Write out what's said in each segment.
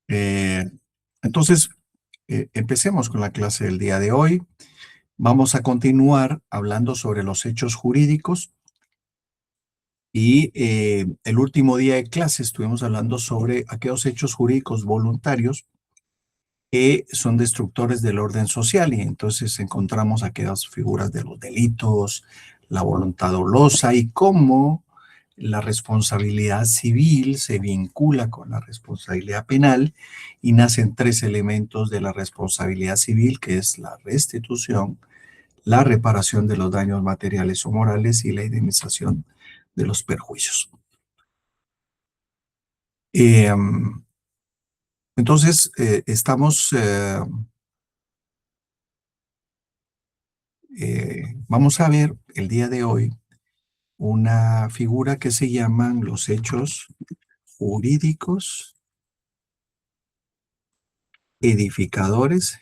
Eh, entonces, empecemos con la clase del día de hoy. Vamos a continuar hablando sobre los hechos jurídicos y el último día de clase estuvimos hablando sobre aquellos hechos jurídicos voluntarios que son destructores del orden social y entonces encontramos aquellas figuras de los delitos, la voluntad dolosa y cómo la responsabilidad civil se vincula con la responsabilidad penal y nacen tres elementos de la responsabilidad civil, que es la restitución, la reparación de los daños materiales o morales y la indemnización de los perjuicios. Eh, entonces, vamos a ver el día de hoy una figura que se llaman los hechos jurídicos edificadores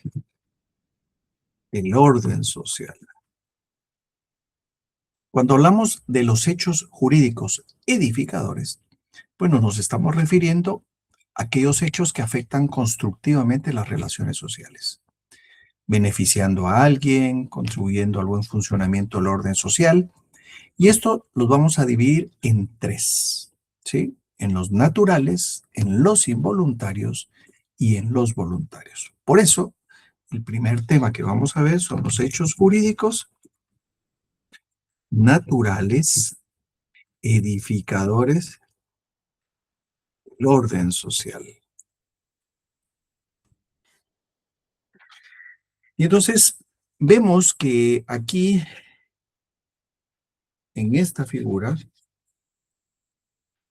del orden social. Cuando hablamos de los hechos jurídicos edificadores, bueno, nos estamos refiriendo a aquellos hechos que afectan constructivamente las relaciones sociales, beneficiando a alguien, contribuyendo al buen funcionamiento del orden social. Y esto los vamos a dividir en tres, ¿sí? En los naturales, en los involuntarios y en los voluntarios. Por eso, el primer tema que vamos a ver son los hechos jurídicos naturales, edificadores del orden social. Y entonces vemos que aquí, en esta figura,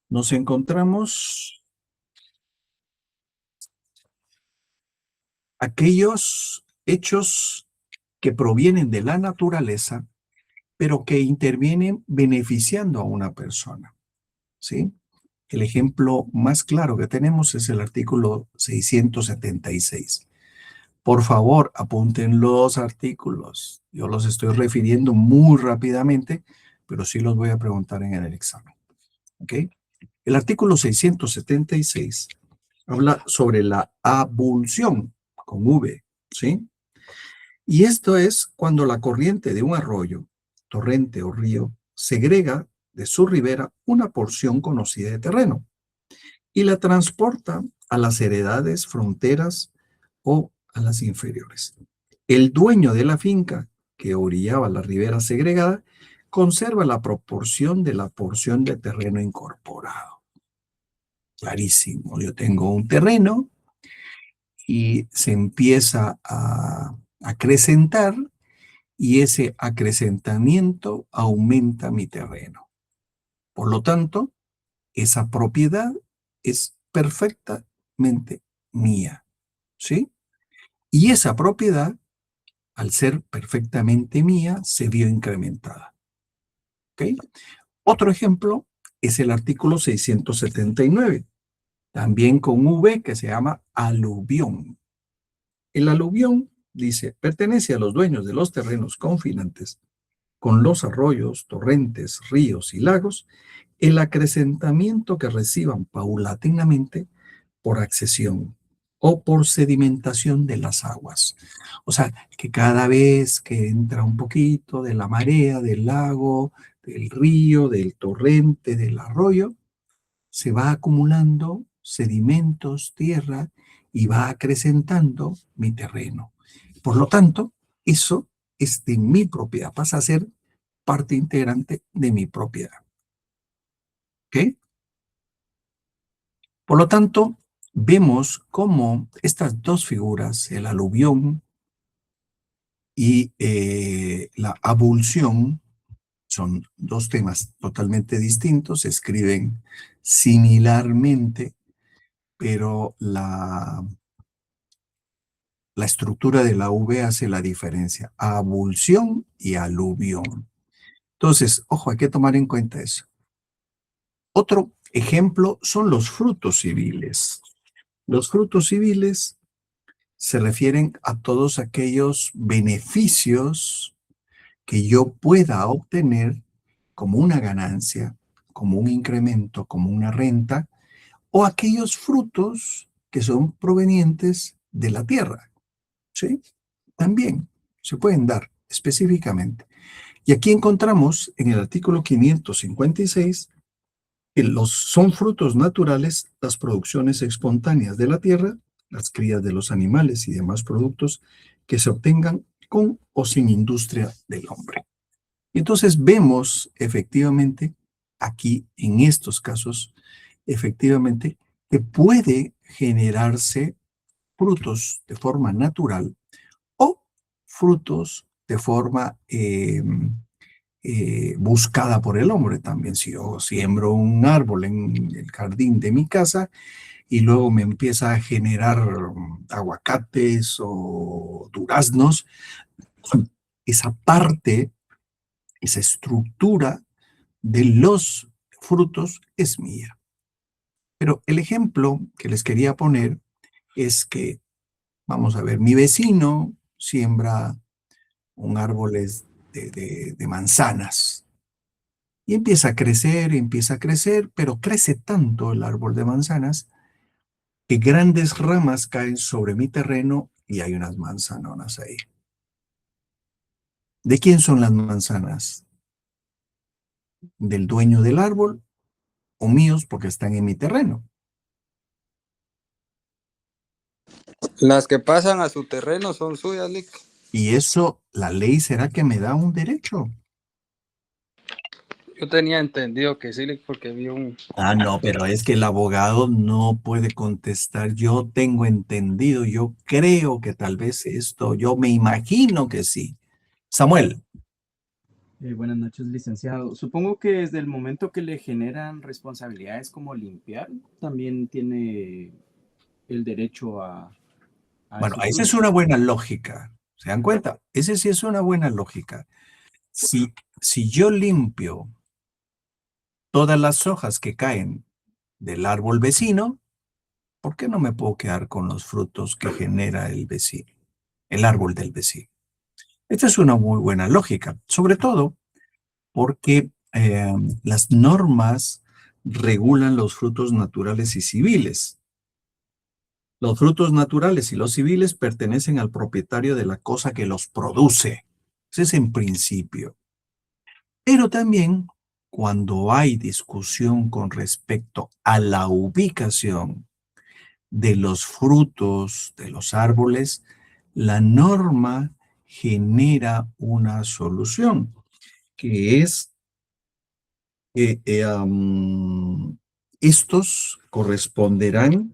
nos encontramos aquellos hechos que provienen de la naturaleza, pero que intervienen beneficiando a una persona, ¿sí? El ejemplo más claro que tenemos es el artículo 676. Por favor, apunten los artículos. Yo los estoy refiriendo muy rápidamente, pero sí los voy a preguntar en el examen, ¿ok? El artículo 676 habla sobre la abulsión, con V, ¿sí? Y esto es cuando la corriente de un arroyo, torrente o río segrega de su ribera una porción conocida de terreno y la transporta a las heredades fronteras o a las inferiores. El dueño de la finca que orillaba la ribera segregada conserva la proporción de la porción de terreno incorporado. Clarísimo, yo tengo un terreno y se empieza a acrecentar y ese acrecentamiento aumenta mi terreno. Por lo tanto, esa propiedad es perfectamente mía, ¿sí? Y esa propiedad, al ser perfectamente mía, se vio incrementada, ¿ok? Otro ejemplo es el artículo 679, también con V, que se llama aluvión. El aluvión, dice, pertenece a los dueños de los terrenos confinantes con los arroyos, torrentes, ríos y lagos, el acrecentamiento que reciban paulatinamente por accesión o por sedimentación de las aguas. O sea, que cada vez que entra un poquito de la marea, del lago, del río, del torrente, del arroyo, se va acumulando sedimentos, tierra, y va acrecentando mi terreno. Por lo tanto, eso es de mi propiedad, pasa a ser parte integrante de mi propiedad. ¿Ok? Por lo tanto, vemos cómo estas dos figuras, el aluvión y la abulsión, son dos temas totalmente distintos, se escriben similarmente, pero la estructura de la V hace la diferencia, abulsión y aluvión. Entonces, ojo, hay que tomar en cuenta eso. Otro ejemplo son los frutos civiles. Los frutos civiles se refieren a todos aquellos beneficios que yo pueda obtener como una ganancia, como un incremento, como una renta, o aquellos frutos que son provenientes de la tierra, ¿sí? También se pueden dar específicamente. Y aquí encontramos en el artículo 556 que son frutos naturales las producciones espontáneas de la tierra, las crías de los animales y demás productos que se obtengan con o sin industria del hombre. Entonces vemos efectivamente aquí en estos casos, efectivamente, que puede generarse frutos de forma natural o frutos de forma buscada por el hombre también. Si yo siembro un árbol en el jardín de mi casa y luego me empieza a generar aguacates o duraznos, esa parte, esa estructura de los frutos es mía. Pero el ejemplo que les quería poner es que, vamos a ver, mi vecino siembra un árbol de manzanas y empieza a crecer, pero crece tanto el árbol de manzanas que grandes ramas caen sobre mi terreno y hay unas manzanonas ahí. ¿De quién son las manzanas? ¿Del dueño del árbol o míos porque están en mi terreno? Las que pasan a su terreno son suyas, Lick. Y eso, la ley será que me da un derecho. Yo tenía entendido que sí, Lick, porque vi un... Ah, no, pero es que el abogado no puede contestar. Yo tengo entendido, yo creo que tal vez esto, yo me imagino que sí. Samuel. Buenas noches, licenciado. Supongo que desde el momento que le generan responsabilidades como limpiar, también tiene el derecho a Bueno, esos esa es frutos. una buena lógica. ¿Se dan cuenta? Ese sí es una buena lógica. Si yo limpio todas las hojas que caen del árbol vecino, ¿por qué no me puedo quedar con los frutos que genera el vecino, el árbol del vecino? Esta es una muy buena lógica, sobre todo porque las normas regulan los frutos naturales y civiles. Los frutos naturales y los civiles pertenecen al propietario de la cosa que los produce. Ese es en principio. Pero también cuando hay discusión con respecto a la ubicación de los frutos de los árboles, la norma genera una solución, que es que estos corresponderán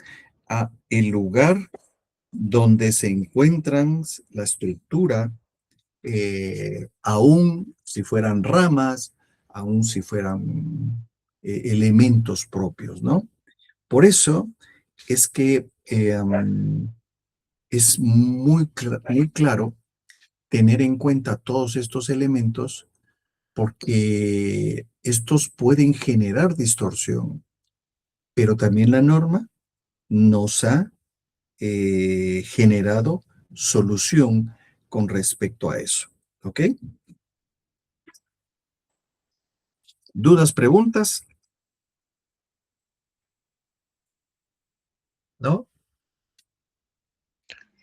a el lugar donde se encuentran la estructura, aún si fueran ramas, aún si fueran elementos propios, ¿no? Por eso es que es muy claro tener en cuenta todos estos elementos porque estos pueden generar distorsión, pero también la norma nos ha generado solución con respecto a eso. ¿Ok? ¿Dudas, preguntas? ¿No?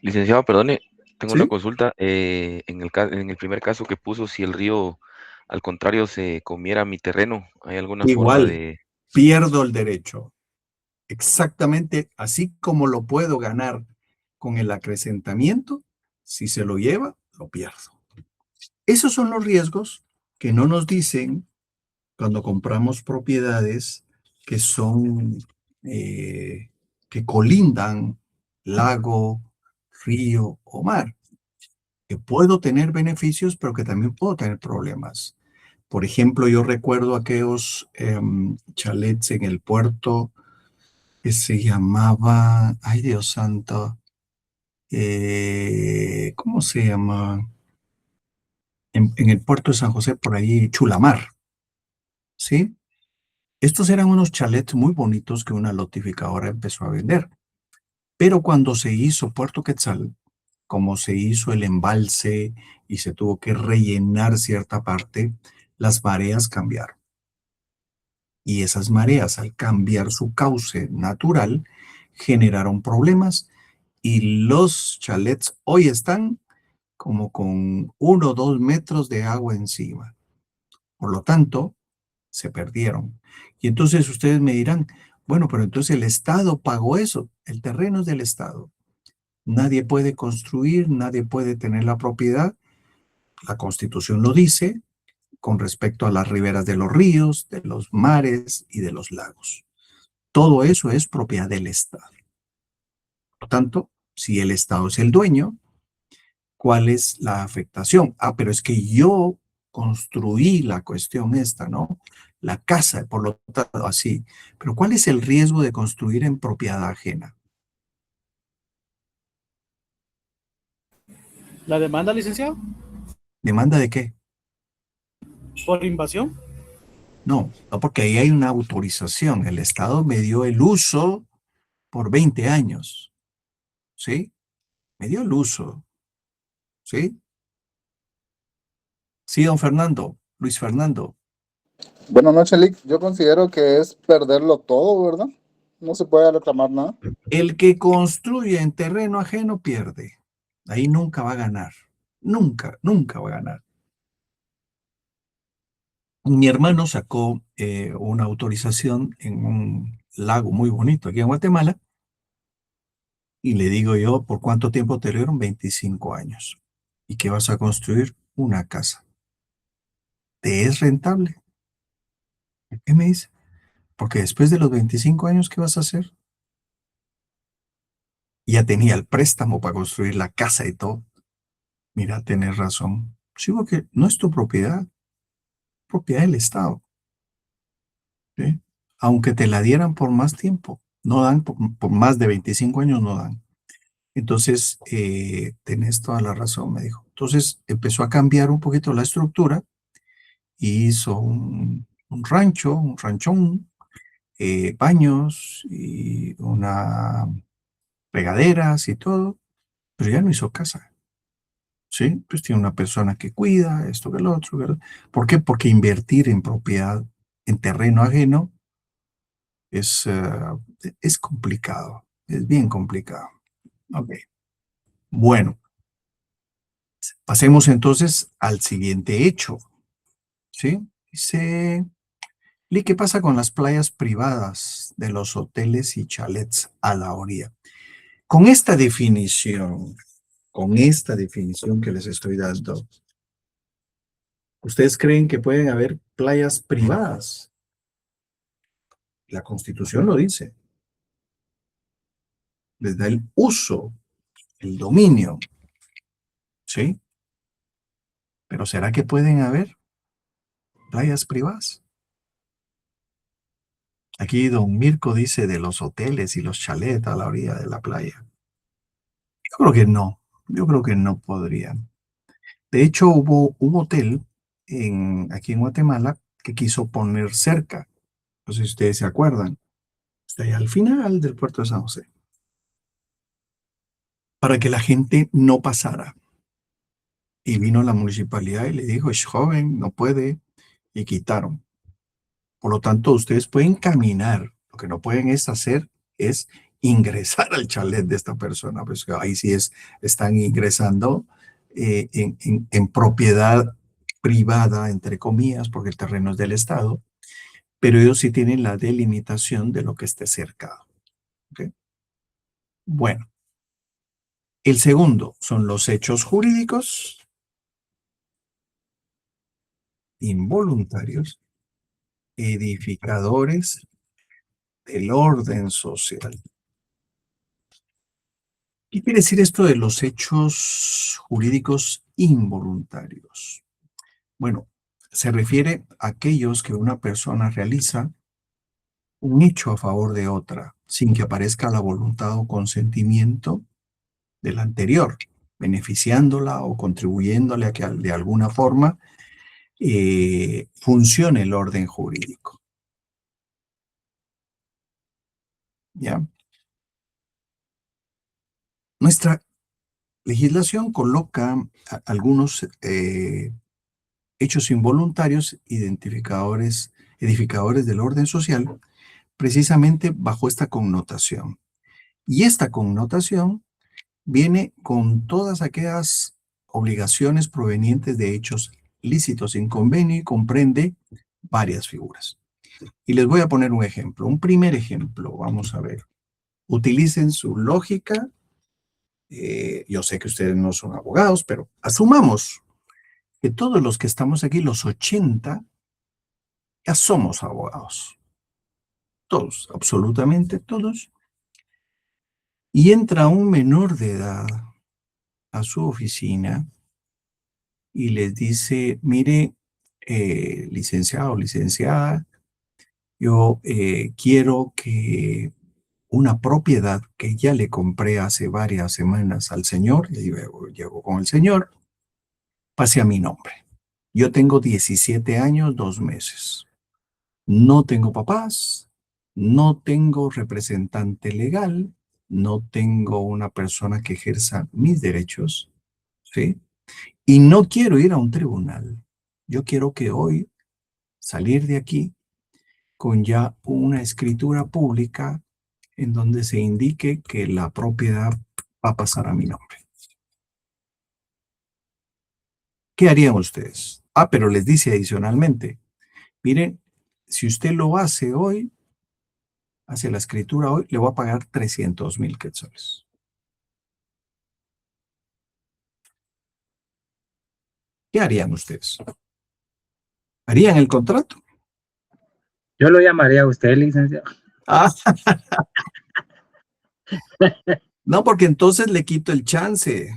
Licenciado, perdone, tengo una ¿Sí? consulta. En el primer caso que puso, si el río, al contrario, se comiera mi terreno, ¿hay alguna forma Igual, de... pierdo el derecho. Exactamente así como lo puedo ganar con el acrecentamiento, si se lo lleva, lo pierdo. Esos son los riesgos que no nos dicen cuando compramos propiedades que son, que colindan lago, río o mar, que puedo tener beneficios, pero que también puedo tener problemas. Por ejemplo, yo recuerdo aquellos chalets en el puerto que se llamaba, ay Dios santo, ¿cómo se llama? En el puerto de San José, por ahí, Chulamar, ¿sí? Estos eran unos chalets muy bonitos que una lotificadora empezó a vender. Pero cuando se hizo Puerto Quetzal, como se hizo el embalse y se tuvo que rellenar cierta parte, las mareas cambiaron. Y esas mareas, al cambiar su cauce natural, generaron problemas y los chalets hoy están como con 1 o 2 metros de agua encima. Por lo tanto, se perdieron. Y entonces ustedes me dirán, bueno, pero entonces el Estado pagó eso. El terreno es del Estado. Nadie puede construir, nadie puede tener la propiedad. La Constitución lo dice con respecto a las riberas de los ríos, de los mares y de los lagos. Todo eso es propiedad del Estado. Por lo tanto, si el Estado es el dueño, ¿cuál es la afectación? Ah, pero es que yo construí la cuestión esta, ¿no? La casa, por lo tanto, así. Pero ¿cuál es el riesgo de construir en propiedad ajena? La demanda, licenciado, ¿Demanda de qué? por invasión. No, no, porque ahí hay una autorización. El Estado me dio el uso por 20 años, ¿sí? Me dio el uso, ¿sí? Sí, don Fernando, Luis Fernando. Buenas noches, Lick. Yo considero que es perderlo todo, ¿verdad? No se puede reclamar nada. El que construye en terreno ajeno pierde. Ahí nunca va a ganar. Nunca, nunca va a ganar. Mi hermano sacó una autorización en un lago muy bonito aquí en Guatemala y le digo yo, ¿por cuánto tiempo te dieron? 25 años. ¿Y qué vas a construir? Una casa. ¿Te es rentable? ¿Qué me dice? Porque después de los 25 años, ¿qué vas a hacer? Ya tenía el préstamo para construir la casa y todo. Mira, tenés razón. Sí, porque no es tu propiedad, propiedad del Estado. ¿Sí? Aunque te la dieran por más tiempo, no dan, por más de 25 años no dan. Entonces, tenés toda la razón, me dijo. Entonces, empezó a cambiar un poquito la estructura y hizo un rancho, un ranchón, baños y una regaderas y todo, pero ya no hizo casa. ¿Sí? Pues tiene una persona que cuida esto que lo otro, ¿verdad? ¿Por qué? Porque invertir en propiedad, en terreno ajeno, es complicado, es bien complicado. Ok. Bueno, pasemos entonces al siguiente hecho, ¿sí? Dice, ¿y qué pasa con las playas privadas de los hoteles y chalets a la orilla? Con esta definición que les estoy dando, ¿ustedes creen que pueden haber playas privadas? La Constitución lo dice. Les da el uso, el dominio, ¿sí? Pero ¿será que pueden haber playas privadas? Aquí don Mirko dice de los hoteles y los chalets a la orilla de la playa. Yo creo que no podrían. De hecho, hubo un hotel aquí en Guatemala que quiso poner cerca, no sé si ustedes se acuerdan, está ahí al final del puerto de San José, para que la gente no pasara. Y vino la municipalidad y le dijo, es joven, no puede, y quitaron. Por lo tanto, ustedes pueden caminar, lo que no pueden es ingresar al chalet de esta persona, pues ahí sí están ingresando en propiedad privada, entre comillas, porque el terreno es del Estado, pero ellos sí tienen la delimitación de lo que esté cercado. ¿Okay? Bueno, el segundo son los hechos jurídicos involuntarios, edificadores del orden social. ¿Qué quiere decir esto de los hechos jurídicos involuntarios? Bueno, se refiere a aquellos que una persona realiza un hecho a favor de otra, sin que aparezca la voluntad o consentimiento del anterior, beneficiándola o contribuyéndole a que de alguna forma funcione el orden jurídico. ¿Ya? Nuestra legislación coloca algunos hechos involuntarios edificadores del orden social, precisamente bajo esta connotación. Y esta connotación viene con todas aquellas obligaciones provenientes de hechos lícitos en convenio y comprende varias figuras. Y les voy a poner un ejemplo, un primer ejemplo, vamos a ver. Utilicen su lógica. Yo sé que ustedes no son abogados, pero asumamos que todos los que estamos aquí, los 80, ya somos abogados. Todos, absolutamente todos. Y entra un menor de edad a su oficina y les dice, mire, licenciado o licenciada, yo quiero que una propiedad que ya le compré hace varias semanas al señor, y llego con el señor, pase a mi nombre. Yo tengo 17 años, 2 meses. No tengo papás, no tengo representante legal, no tengo una persona que ejerza mis derechos, ¿sí? Y no quiero ir a un tribunal. Yo quiero que hoy salir de aquí con ya una escritura pública en donde se indique que la propiedad va a pasar a mi nombre. ¿Qué harían ustedes? Ah, pero les dice adicionalmente, miren, si usted lo hace hoy, hace la escritura hoy, le voy a pagar 300,000 quetzales. ¿Qué harían ustedes? ¿Harían el contrato? Yo lo llamaría a usted, licenciado. Ah, no, porque entonces le quito el chance.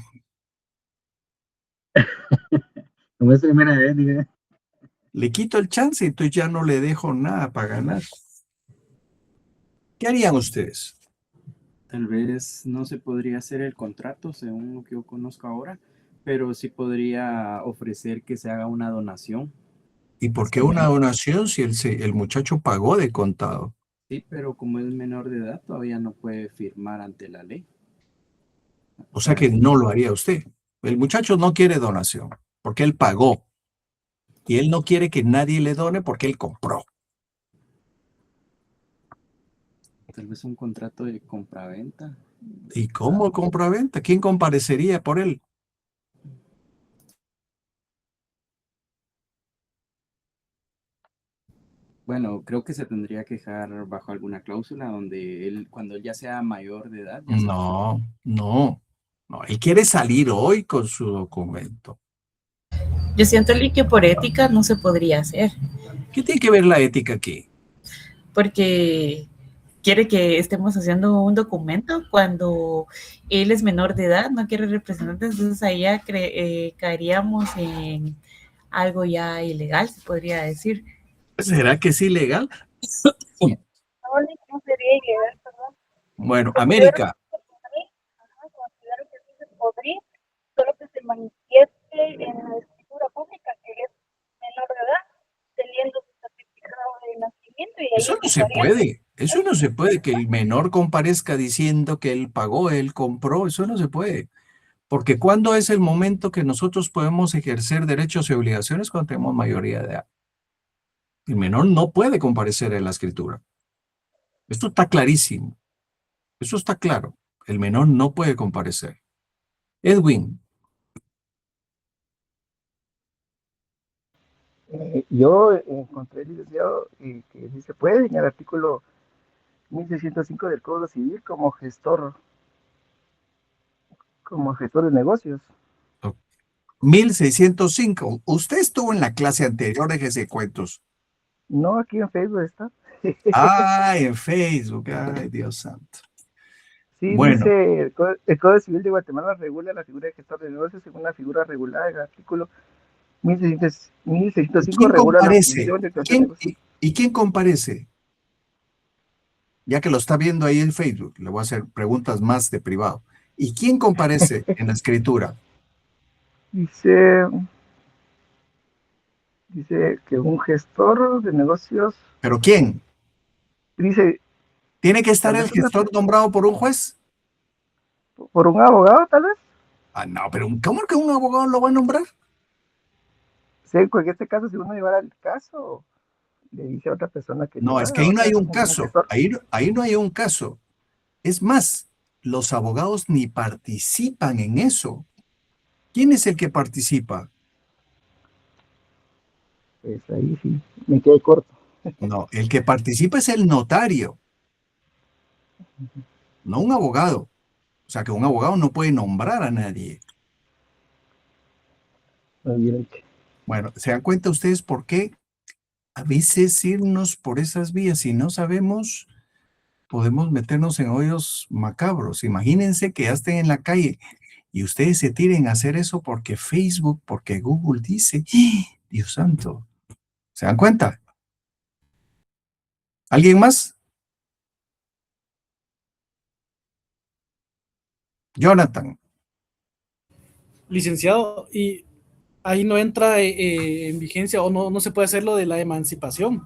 Como es primera vez, diga. Le quito el chance, entonces ya no le dejo nada para ganar. ¿Qué harían ustedes? Tal vez no se podría hacer el contrato según lo que yo conozco ahora, pero sí podría ofrecer que se haga una donación. ¿Y por qué una donación si el muchacho pagó de contado? Sí, pero como es menor de edad, todavía no puede firmar ante la ley. O sea que no lo haría usted. El muchacho no quiere donación porque él pagó. Y él no quiere que nadie le done porque él compró. Tal vez un contrato de compraventa. ¿Y cómo compra-venta? ¿Quién comparecería por él? Bueno, creo que se tendría que dejar bajo alguna cláusula donde él, cuando él ya sea mayor de edad, ya se puede. No. Él quiere salir hoy con su documento. Yo siento, Lee, que por ética no se podría hacer, ¿Qué tiene que ver la ética aquí? porque quiere que estemos haciendo un documento cuando él es menor de edad, no quiere representantes, entonces ahí ya caeríamos en algo ya ilegal, se podría decir. ¿Será que es ilegal? No, no sería ilegal, perdón. Bueno, Considero América, considero que sí se podría, solo que se manifieste en la escritura pública que es menor de edad, teniendo su certificado de nacimiento y ahí eso no se puede. Eso no se puede, que el menor comparezca diciendo que él pagó, él compró, eso no se puede. Porque ¿cuándo es el momento que nosotros podemos ejercer derechos y obligaciones? Cuando tenemos mayoría de edad. El menor no puede comparecer en la escritura. Esto está clarísimo. Eso está claro. El menor no puede comparecer. Edwin, Yo encontré, licenciado, que sí se puede en el artículo 1605 del Código Civil como gestor de negocios. 1605. Usted estuvo en la clase anterior de ese cuentos. No, aquí en Facebook está. Ay, en Facebook. Ay, Dios santo. Sí, Bueno, dice el Código Civil de Guatemala regula la figura de gestor de negocios según la figura regulada en el artículo 1605 ¿quién regula la comparece? función de creación de negocios. ¿Y quién comparece? Ya que lo está viendo ahí en Facebook, le voy a hacer preguntas más de privado. ¿Y quién comparece en la escritura? Dice que un gestor de negocios, ¿Pero quién? dice, ¿Tiene que estar tal el vez gestor nombrado por un juez? por un abogado, tal vez. Ah, no, pero ¿cómo que un abogado lo va a nombrar? Sí, en este caso, si uno llevara el caso, le dice a otra persona que lo No, es que haga, ahí o no sea, hay es un como un caso. gestor. Ahí no hay un caso. Es más, los abogados ni participan en eso. ¿Quién es el que participa? Pues ahí sí, me quedé corto. No, el que participa es el notario, no un abogado. O sea que un abogado no puede nombrar a nadie. Bueno, ¿se dan cuenta ustedes por qué a veces irnos por esas vías, si no sabemos, podemos meternos en hoyos macabros? Imagínense que ya estén en la calle y ustedes se tiren a hacer eso porque Facebook, porque Google dice, ¡Ah! Dios santo. ¿Se dan cuenta? ¿Alguien más? Jonathan. Licenciado, y ahí no entra en vigencia o no se puede hacer lo de la emancipación.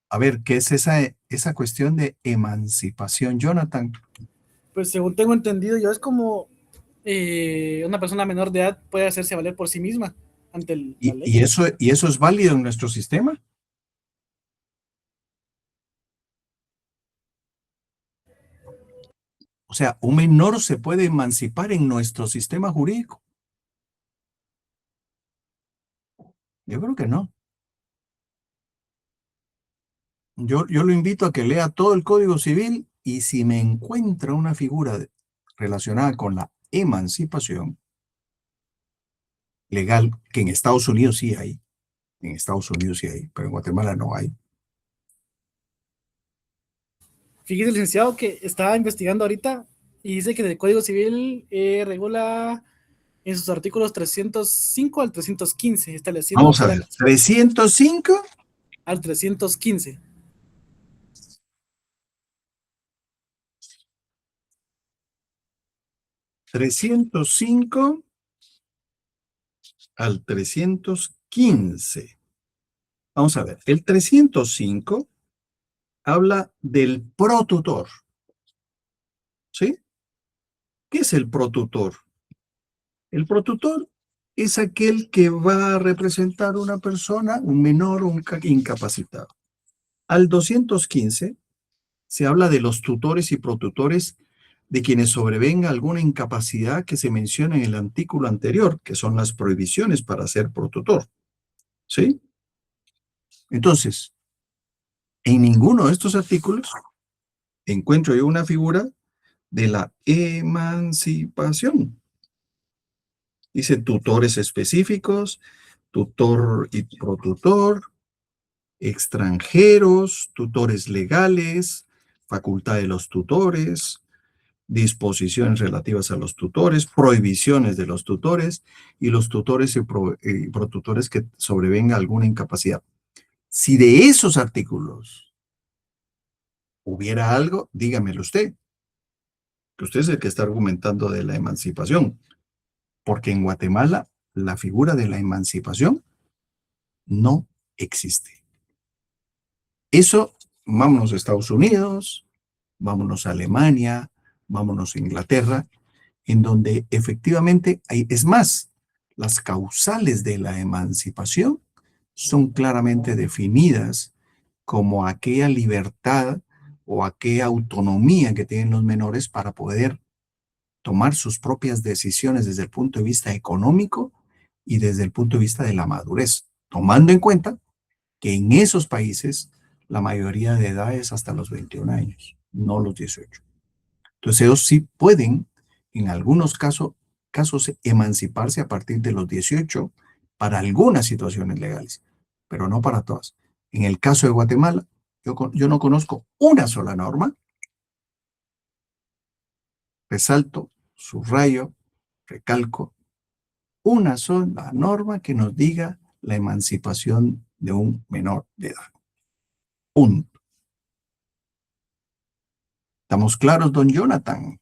A ver, ¿qué es esa cuestión de emancipación, Jonathan? Pues según tengo entendido yo, es como una persona menor de edad puede hacerse valer por sí misma ante la ley. ¿Y eso es válido en nuestro sistema? O sea, un menor se puede emancipar en nuestro sistema jurídico. Yo creo que no. Yo lo invito a que lea todo el Código Civil y si me encuentra una figura relacionada con la emancipación legal, que en Estados Unidos sí hay, pero en Guatemala no hay. Fíjese, licenciado, que estaba investigando ahorita y dice que el Código Civil regula en sus artículos 305 al 315, estableciendo Vamos a ver, 305 al 315. 305 al 315. Vamos a ver, el 305 habla del protutor. ¿Sí? ¿Qué es el protutor? El protutor es aquel que va a representar una persona, un menor o un incapacitado. Al 215 se habla de los tutores y protutores de quienes sobrevenga alguna incapacidad que se menciona en el artículo anterior, que son las prohibiciones para ser protutor. ¿Sí? Entonces, en ninguno de estos artículos encuentro yo una figura de la emancipación. Dice tutores específicos, tutor y protutor, extranjeros, tutores legales, facultad de los tutores, disposiciones relativas a los tutores, prohibiciones de los tutores y los tutores y protutores que sobrevenga alguna incapacidad. Si de esos artículos hubiera algo, dígamelo usted, que usted es el que está argumentando de la emancipación, porque en Guatemala la figura de la emancipación no existe. Eso, vámonos a Estados Unidos, vámonos a Alemania, vámonos a Inglaterra, en donde efectivamente hay, es más, las causales de la emancipación son claramente definidas como aquella libertad o aquella autonomía que tienen los menores para poder tomar sus propias decisiones desde el punto de vista económico y desde el punto de vista de la madurez, tomando en cuenta que en esos países la mayoría de edad es hasta los 21 años, no los 18. Entonces ellos sí pueden, en algunos casos emanciparse a partir de los 18 para algunas situaciones legales, pero no para todas. En el caso de Guatemala, yo no conozco una sola norma, resalto, subrayo, recalco, una sola norma que nos diga la emancipación de un menor de edad. Punto. ¿Estamos claros, don Jonathan?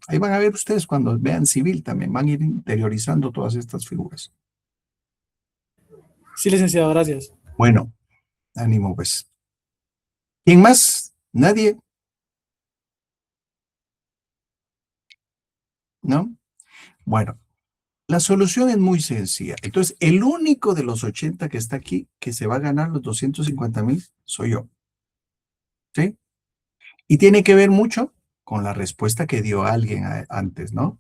Ahí van a ver ustedes cuando vean civil también, van a ir interiorizando todas estas figuras. Sí, licenciado, gracias. Bueno, ánimo pues. ¿Quién más? ¿Nadie? ¿No? Bueno, la solución es muy sencilla. Entonces, el único de los 80 que está aquí que se va a ganar los 250,000 soy yo. ¿Sí? Y tiene que ver mucho con la respuesta que dio alguien antes, ¿no?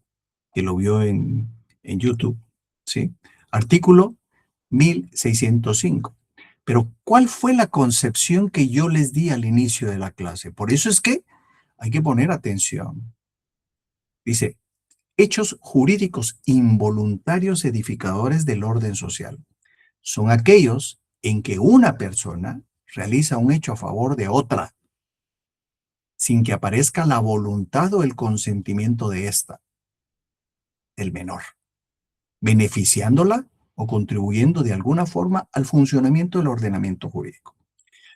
Que lo vio en YouTube, ¿sí? Artículo 1605. Pero, ¿cuál fue la concepción que yo les di al inicio de la clase? Por eso es que hay que poner atención. Dice, hechos jurídicos involuntarios edificadores del orden social son aquellos en que una persona realiza un hecho a favor de otra, sin que aparezca la voluntad o el consentimiento de ésta, el menor, beneficiándola o contribuyendo de alguna forma al funcionamiento del ordenamiento jurídico.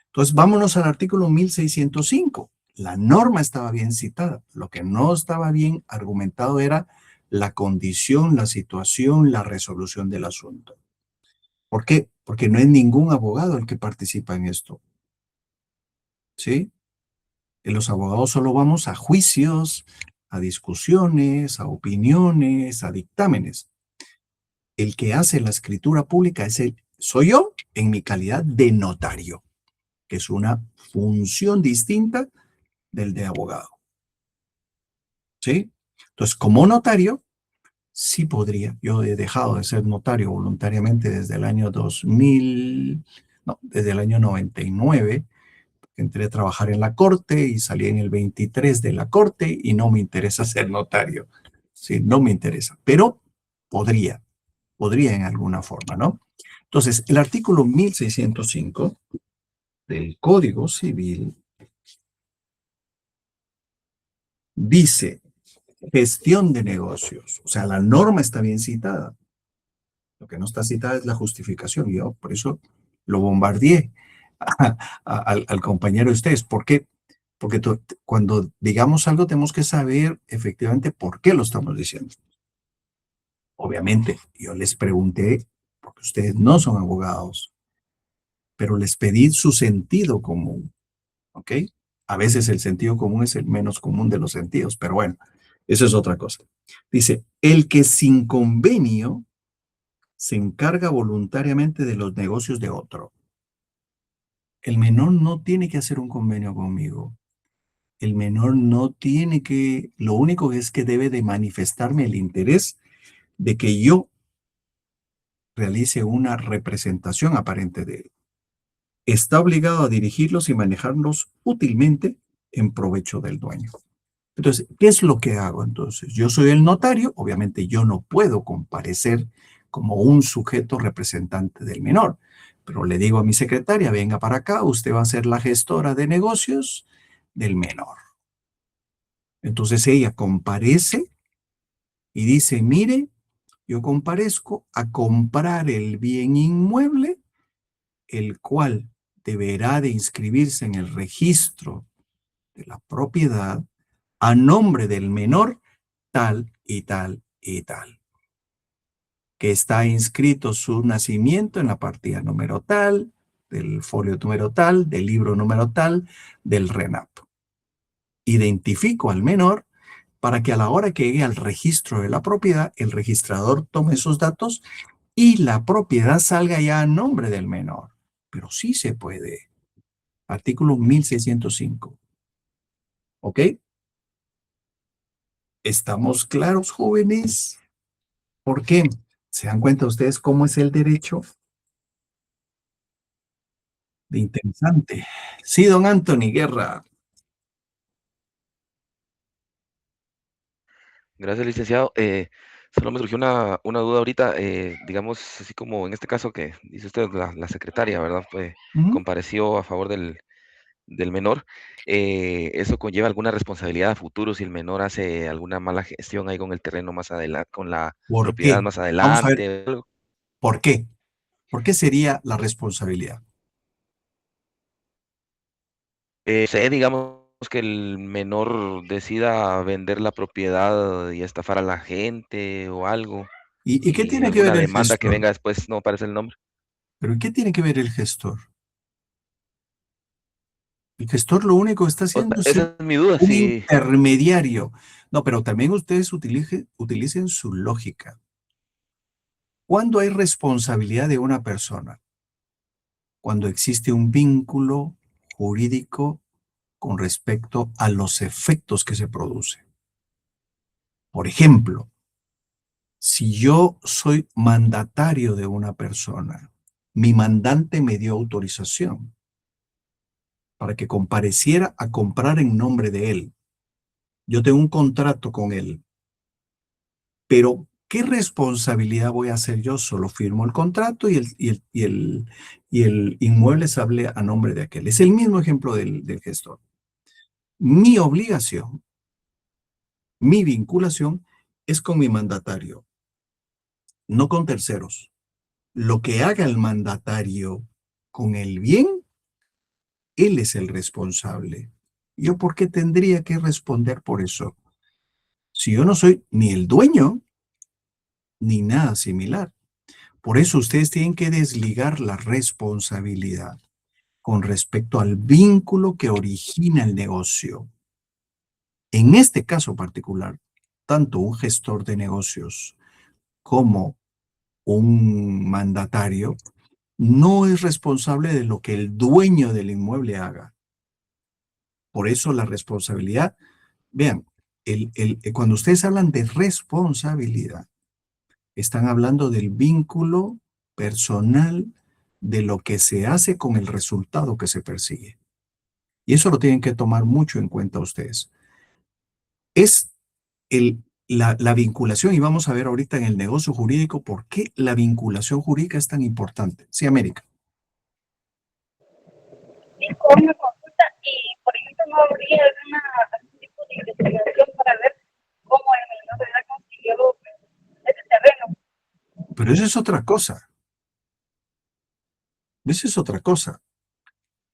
Entonces, vámonos al artículo 1605. La norma estaba bien citada. Lo que no estaba bien argumentado era la condición, la situación, la resolución del asunto. ¿Por qué? Porque no es ningún abogado el que participa en esto. ¿Sí? En los abogados solo vamos a juicios, a discusiones, a opiniones, a dictámenes. El que hace la escritura pública soy yo en mi calidad de notario, que es una función distinta del de abogado. ¿Sí? Entonces, como notario, sí podría. Yo he dejado de ser notario voluntariamente desde el año 2000, no, desde el año 99. Entré a trabajar en la corte y salí en el 23 de la corte y no me interesa ser notario. Sí, no me interesa, pero podría en alguna forma, ¿no? Entonces, el artículo 1605 del Código Civil dice gestión de negocios. O sea, la norma está bien citada. Lo que no está citada es la justificación. Yo por eso lo bombardeé al compañero de ustedes. ¿Por qué? Porque cuando digamos algo tenemos que saber efectivamente por qué lo estamos diciendo. Obviamente, yo les pregunté, porque ustedes no son abogados, pero les pedí su sentido común, ¿ok? A veces el sentido común es el menos común de los sentidos, pero bueno, eso es otra cosa. Dice, el que sin convenio se encarga voluntariamente de los negocios de otro. El menor no tiene que hacer un convenio conmigo. El menor no tiene que, lo único es que debe de manifestarme el interés de que yo realice una representación aparente de él. Está obligado a dirigirlos y manejarlos útilmente en provecho del dueño. Entonces, ¿qué es lo que hago entonces? Yo soy el notario, obviamente yo no puedo comparecer como un sujeto representante del menor, pero le digo a mi secretaria, venga para acá, usted va a ser la gestora de negocios del menor. Entonces ella comparece y dice, mire, yo comparezco a comprar el bien inmueble, el cual deberá de inscribirse en el registro de la propiedad a nombre del menor tal y tal y tal, que está inscrito su nacimiento en la partida número tal, del folio número tal, del libro número tal, del RENAP. Identifico al menor para que a la hora que llegue al registro de la propiedad, el registrador tome esos datos y la propiedad salga ya a nombre del menor. Pero sí se puede. Artículo 1605. ¿Ok? ¿Estamos claros, jóvenes? ¿Por qué? ¿Se dan cuenta ustedes cómo es el derecho? De interesante. Sí, don Anthony Guerra. Gracias, licenciado. Solo me surgió una duda ahorita, digamos, así como en este caso que dice usted, la secretaria, ¿verdad? Compareció a favor del menor. ¿Eso conlleva alguna responsabilidad a futuro si el menor hace alguna mala gestión ahí con el terreno más adelante, con la ¿Por propiedad qué? más Vamos a ver, adelante? ¿por qué? ¿Por qué sería la responsabilidad? Digamos que el menor decida vender la propiedad y estafar a la gente o algo, ¿Y qué y tiene que ver alguna el demanda que gestor? venga después no aparece el nombre. ¿Pero qué tiene que ver el gestor? El gestor lo único que está haciendo es ser Esa es mi duda, un sí. intermediario. No, pero también ustedes utilicen su lógica. ¿Cuándo hay responsabilidad de una persona? Cuando existe un vínculo jurídico con respecto a los efectos que se producen. Por ejemplo, si yo soy mandatario de una persona, mi mandante me dio autorización para que compareciera a comprar en nombre de él. Yo tengo un contrato con él, pero ¿qué responsabilidad voy a hacer yo? Solo firmo el contrato y el inmueble sale a nombre de aquel. Es el mismo ejemplo del gestor. Mi obligación, mi vinculación es con mi mandatario, no con terceros. Lo que haga el mandatario con el bien, él es el responsable. ¿Yo por qué tendría que responder por eso? Si yo no soy ni el dueño, ni nada similar. Por eso ustedes tienen que desligar la responsabilidad con respecto al vínculo que origina el negocio. En este caso particular, tanto un gestor de negocios como un mandatario no es responsable de lo que el dueño del inmueble haga. Por eso la responsabilidad, vean, cuando ustedes hablan de responsabilidad, están hablando del vínculo personal de lo que se hace con el resultado que se persigue. Y eso lo tienen que tomar mucho en cuenta ustedes. Es la vinculación, y vamos a ver ahorita en el negocio jurídico por qué la vinculación jurídica es tan importante. Sí, América. Y con una consulta, y por ejemplo, no habría algún tipo de investigación para ver cómo el menor de edad consiguió ese terreno. Pero eso es otra cosa. Esa es otra cosa.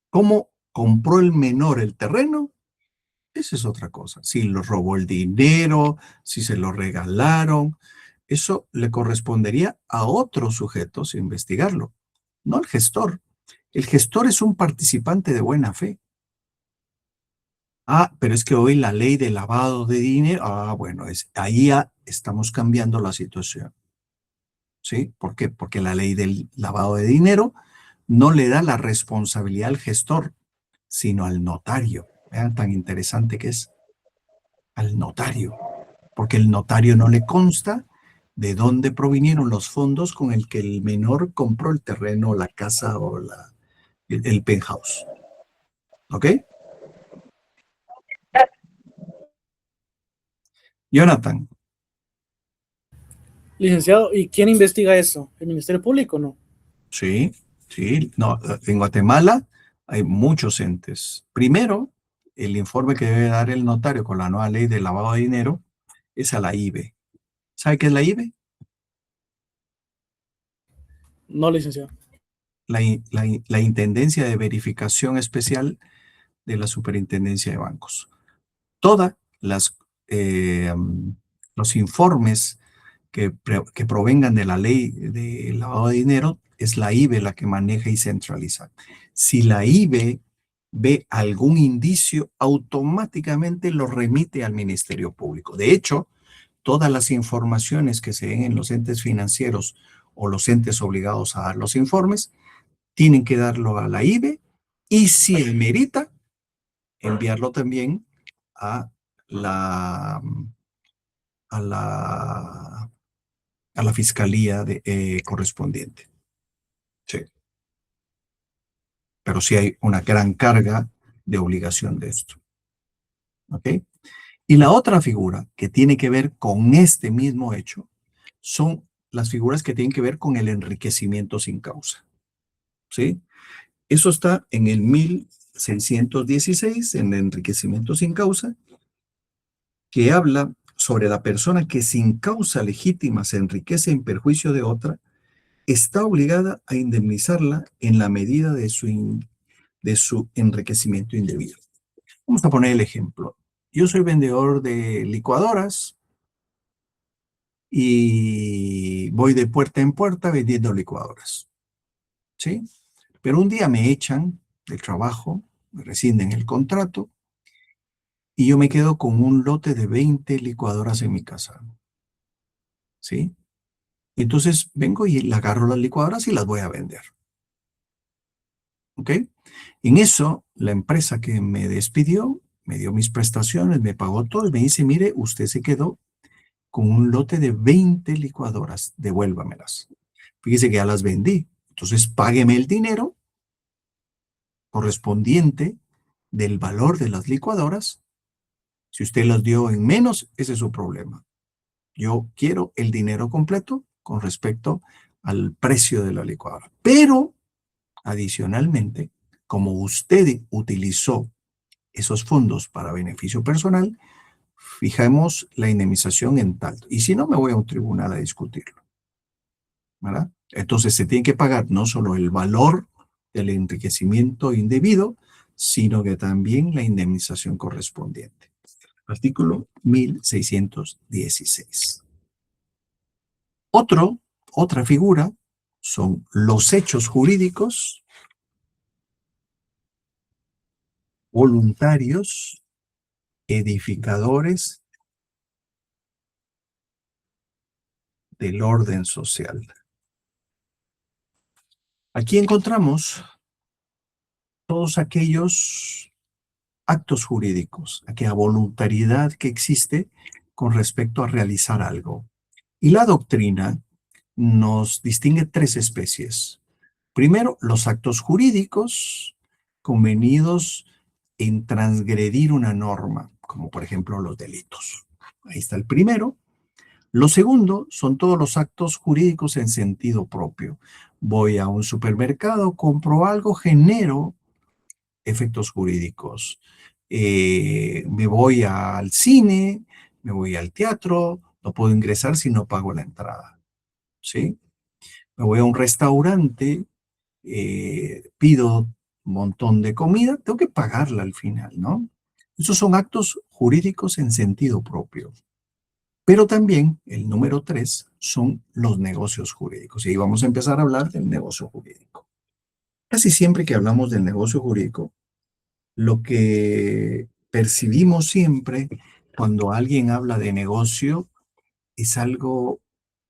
¿Cómo compró el menor el terreno? Esa es otra cosa. Si lo robó el dinero, si se lo regalaron, eso le correspondería a otros sujetos investigarlo, no al gestor. El gestor es un participante de buena fe. Ah, pero es que hoy la ley de lavado de dinero, bueno, ahí ya estamos cambiando la situación. ¿Sí? ¿Por qué? Porque la ley del lavado de dinero no le da la responsabilidad al gestor, sino al notario. Vean tan interesante que es. Al notario. Porque el notario no le consta de dónde provinieron los fondos con el que el menor compró el terreno, la casa o el penthouse. ¿Ok? Jonathan. Licenciado, ¿y quién investiga eso? ¿El Ministerio Público o no? Sí, sí. No, en Guatemala hay muchos entes. Primero, el informe que debe dar el notario con la nueva ley de lavado de dinero es a la IBE. ¿Sabe qué es la IBE? No, licenciado. La Intendencia de Verificación Especial de la Superintendencia de Bancos. Todas los informes que provengan de la ley de lavado de dinero, es la IBE la que maneja y centraliza. Si la IBE ve algún indicio, automáticamente lo remite al Ministerio Público. De hecho, todas las informaciones que se den en los entes financieros o los entes obligados a dar los informes, tienen que darlo a la IBE y si amerita, enviarlo también a la fiscalía correspondiente. Sí. Pero sí hay una gran carga de obligación de esto. ¿Ok? Y la otra figura que tiene que ver con este mismo hecho son las figuras que tienen que ver con el enriquecimiento sin causa. ¿Sí? Eso está en el 1616, en el enriquecimiento sin causa, que habla sobre la persona que sin causa legítima se enriquece en perjuicio de otra, está obligada a indemnizarla en la medida de su enriquecimiento indebido. Vamos a poner el ejemplo. Yo soy vendedor de licuadoras y voy de puerta en puerta vendiendo licuadoras. ¿Sí? Pero un día me echan del trabajo, me rescinden el contrato y yo me quedo con un lote de 20 licuadoras en mi casa. ¿Sí? Entonces vengo y le agarro las licuadoras y las voy a vender. ¿Ok? En eso, la empresa que me despidió, me dio mis prestaciones, me pagó todo y me dice, mire, usted se quedó con un lote de 20 licuadoras, devuélvamelas. Fíjese que ya las vendí, entonces págueme el dinero correspondiente del valor de las licuadoras. Si usted las dio en menos, ese es su problema. Yo quiero el dinero completo con respecto al precio de la licuadora. Pero, adicionalmente, como usted utilizó esos fondos para beneficio personal, fijamos la indemnización en tal. Y si no, me voy a un tribunal a discutirlo, ¿verdad? Entonces se tiene que pagar no solo el valor del enriquecimiento indebido, sino que también la indemnización correspondiente. Artículo 1616. Otra figura son los hechos jurídicos voluntarios edificadores del orden social. Aquí encontramos todos aquellos actos jurídicos, aquella voluntariedad que existe con respecto a realizar algo. Y la doctrina nos distingue tres especies. Primero, los actos jurídicos convenidos en transgredir una norma, como por ejemplo los delitos. Ahí está el primero. Lo segundo son todos los actos jurídicos en sentido propio. Voy a un supermercado, compro algo, genero efectos jurídicos. Me voy al cine, me voy al teatro, no puedo ingresar si no pago la entrada. ¿Sí? Me voy a un restaurante, pido un montón de comida, tengo que pagarla al final, ¿no? Esos son actos jurídicos en sentido propio. Pero también el número 3 son los negocios jurídicos. Y ahí vamos a empezar a hablar del negocio jurídico. Casi siempre que hablamos del negocio jurídico, lo que percibimos siempre cuando alguien habla de negocio es algo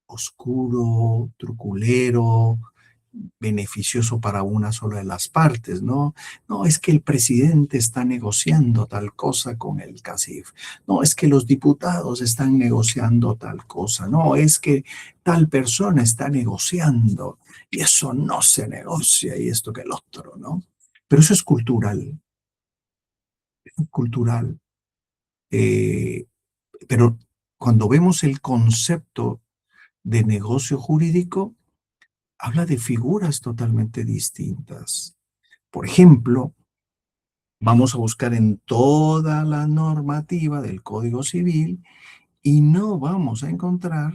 oscuro, truculero, beneficioso para una sola de las partes, ¿no? No, es que el presidente está negociando tal cosa con el CACIF. No, es que los diputados están negociando tal cosa. No, es que tal persona está negociando y eso no se negocia y esto que el otro, ¿no? Pero eso es cultural. Es cultural. Pero cuando vemos el concepto de negocio jurídico, habla de figuras totalmente distintas. Por ejemplo, vamos a buscar en toda la normativa del Código Civil y no vamos a encontrar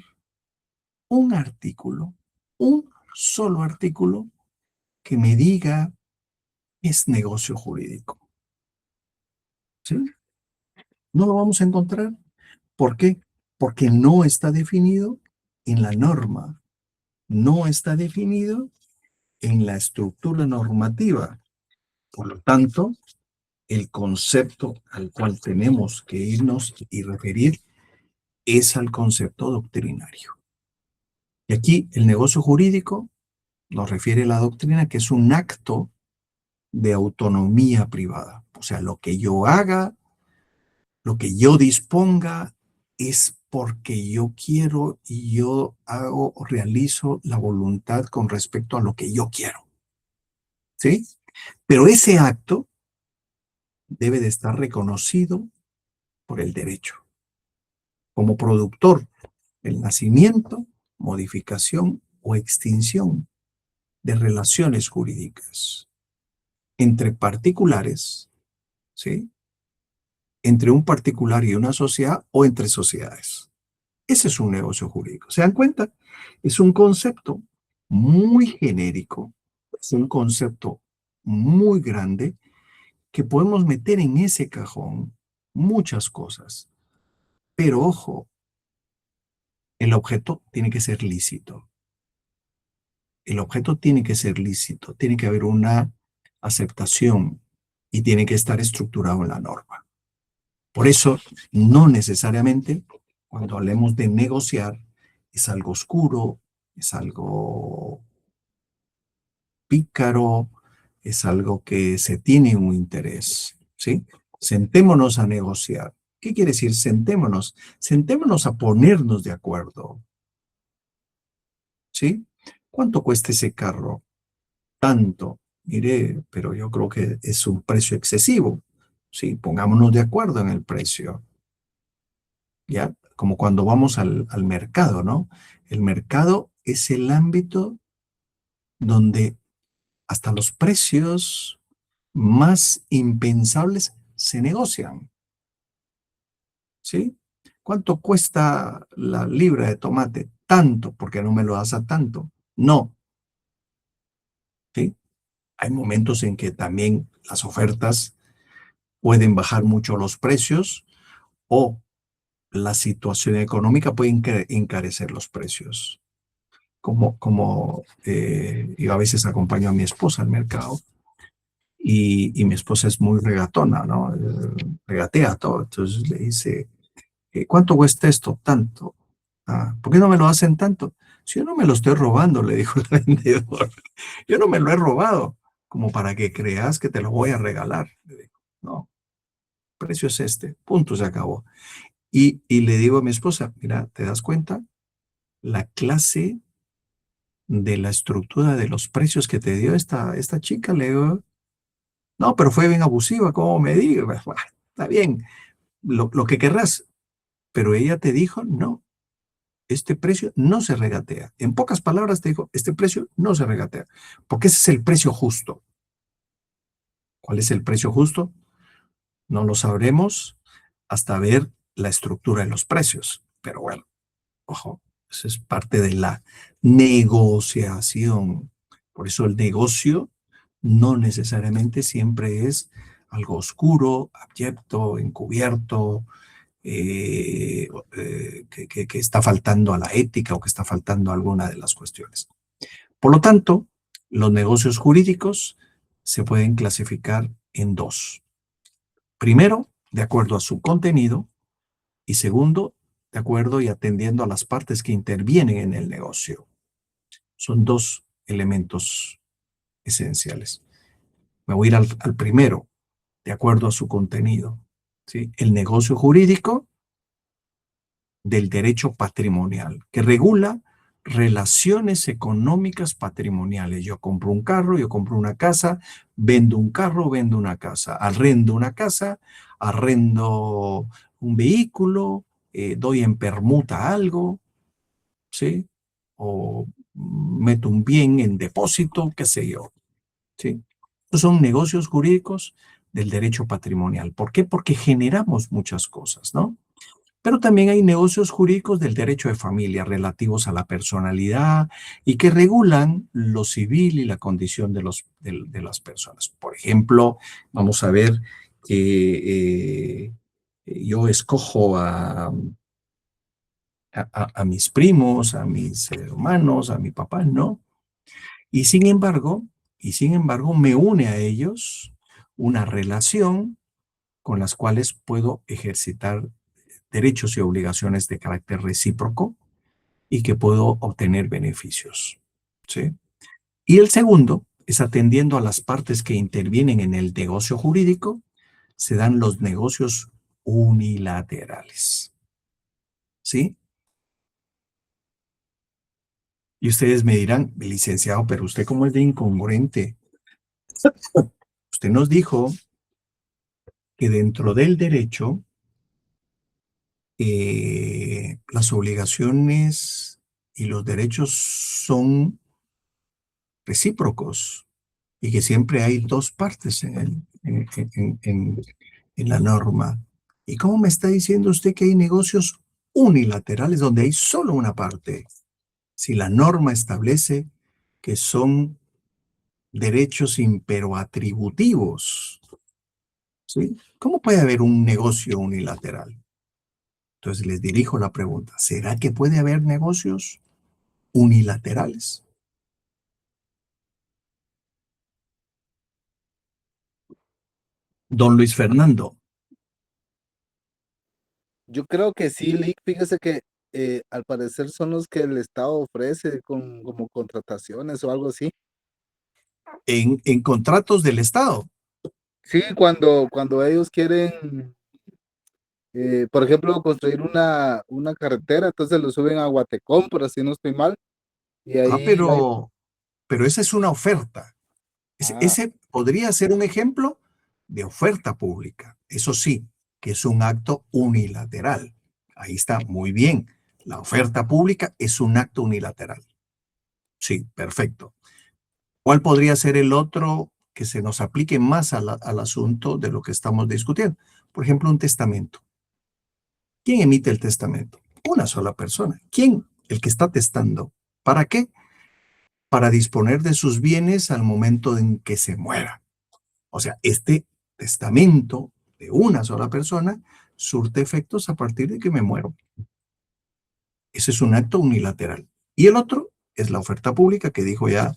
un artículo, un solo artículo que me diga es negocio jurídico. ¿Sí? No lo vamos a encontrar. ¿Por qué? Porque no está definido en la norma, no está definido en la estructura normativa. Por lo tanto, el concepto al cual tenemos que irnos y referir es al concepto doctrinario. Y aquí el negocio jurídico nos refiere a la doctrina que es un acto de autonomía privada. O sea, lo que yo haga, lo que yo disponga es porque yo quiero y yo hago o realizo la voluntad con respecto a lo que yo quiero. ¿Sí? Pero ese acto debe de estar reconocido por el derecho como productor del nacimiento, modificación o extinción de relaciones jurídicas entre particulares, ¿sí? Entre un particular y una sociedad o entre sociedades. Ese es un negocio jurídico. ¿Se dan cuenta? Es un concepto muy genérico, es un concepto muy grande que podemos meter en ese cajón muchas cosas. Pero ojo, el objeto tiene que ser lícito. El objeto tiene que ser lícito, tiene que haber una aceptación y tiene que estar estructurado en la norma. Por eso, no necesariamente cuando hablemos de negociar es algo oscuro, es algo pícaro, es algo que se tiene un interés, ¿sí? Sentémonos a negociar. ¿Qué quiere decir sentémonos? Sentémonos a ponernos de acuerdo, ¿sí? ¿Cuánto cuesta ese carro? Tanto. Mire, pero yo creo que es un precio excesivo, ¿sí? Pongámonos de acuerdo en el precio, ¿ya? Como cuando vamos al mercado, ¿no? El mercado es el ámbito donde hasta los precios más impensables se negocian, ¿sí? ¿Cuánto cuesta la libra de tomate? Tanto, porque no me lo das a tanto. No, ¿sí? Hay momentos en que también las ofertas pueden bajar mucho los precios o la situación económica puede encarecer los precios. Yo a veces acompaño a mi esposa al mercado y mi esposa es muy regatona, ¿no? Regatea todo. Entonces le dice, ¿cuánto cuesta esto? Tanto. Ah, ¿por qué no me lo hacen tanto? Si yo no me lo estoy robando, le dijo el vendedor. Yo no me lo he robado, como para que creas que te lo voy a regalar. Le digo, no, el precio es este, punto, se acabó. Y le digo a mi esposa, mira, ¿te das cuenta? La clase de la estructura de los precios que te dio esta chica, le digo, no, pero fue bien abusiva, ¿cómo me digas? Bueno, está bien, lo que querrás, pero ella te dijo, no, este precio no se regatea. En pocas palabras te dijo, este precio no se regatea, porque ese es el precio justo. ¿Cuál es el precio justo? No lo sabremos hasta ver la estructura de los precios, pero bueno, ojo, eso es parte de la negociación. Por eso el negocio no necesariamente siempre es algo oscuro, abyecto, encubierto, que está faltando a la ética o que está faltando a alguna de las cuestiones. Por lo tanto, los negocios jurídicos se pueden clasificar en dos. Primero, de acuerdo a su contenido, y segundo, de acuerdo y atendiendo a las partes que intervienen en el negocio. Son dos elementos esenciales. Me voy a ir al primero, de acuerdo a su contenido. ¿Sí? El negocio jurídico del derecho patrimonial, que regula relaciones económicas patrimoniales. Yo compro un carro, yo compro una casa, vendo un carro, vendo una casa, arrendo una casa, arrendo un vehículo, doy en permuta algo, ¿sí? O meto un bien en depósito, qué sé yo, ¿sí? Estos son negocios jurídicos del derecho patrimonial. ¿Por qué? Porque generamos muchas cosas, ¿no? Pero también hay negocios jurídicos del derecho de familia relativos a la personalidad y que regulan lo civil y la condición de las personas. Por ejemplo, vamos a ver que yo escojo a mis primos, a mis hermanos, a mi papá, ¿no? Y sin embargo, me une a ellos una relación con las cuales puedo ejercitar derechos y obligaciones de carácter recíproco y que puedo obtener beneficios, ¿sí? Y el segundo es atendiendo a las partes que intervienen en el negocio jurídico, se dan los negocios unilaterales, ¿sí? Y ustedes me dirán, licenciado, pero usted cómo es de incongruente. Usted nos dijo que dentro del derecho, las obligaciones y los derechos son recíprocos y que siempre hay dos partes en la norma. ¿Y cómo me está diciendo usted que hay negocios unilaterales donde hay solo una parte? Si la norma establece que son derechos imperoatributivos, ¿sí? ¿Cómo puede haber un negocio unilateral? Entonces les dirijo la pregunta, ¿será que puede haber negocios unilaterales? Don Luis Fernando. Yo creo que sí, Lick. Fíjese que al parecer son los que el Estado ofrece como contrataciones o algo así. En contratos del Estado. Sí, cuando ellos quieren, por ejemplo, construir una carretera, entonces lo suben a Guatecón, por así no estoy mal, y Ah, ahí hay... pero esa es una oferta. Ah, Ese podría ser un ejemplo de oferta pública. Eso sí, que es un acto unilateral. Ahí está, muy bien. La oferta pública es un acto unilateral. Sí, perfecto. ¿Cuál podría ser el otro que se nos aplique más al asunto de lo que estamos discutiendo? Por ejemplo, un testamento. ¿Quién emite el testamento? Una sola persona. ¿Quién? El que está testando. ¿Para qué? Para disponer de sus bienes al momento en que se muera. O sea, este testamento de una sola persona surte efectos a partir de que me muero. Ese es un acto unilateral. Y el otro es la oferta pública que dijo ya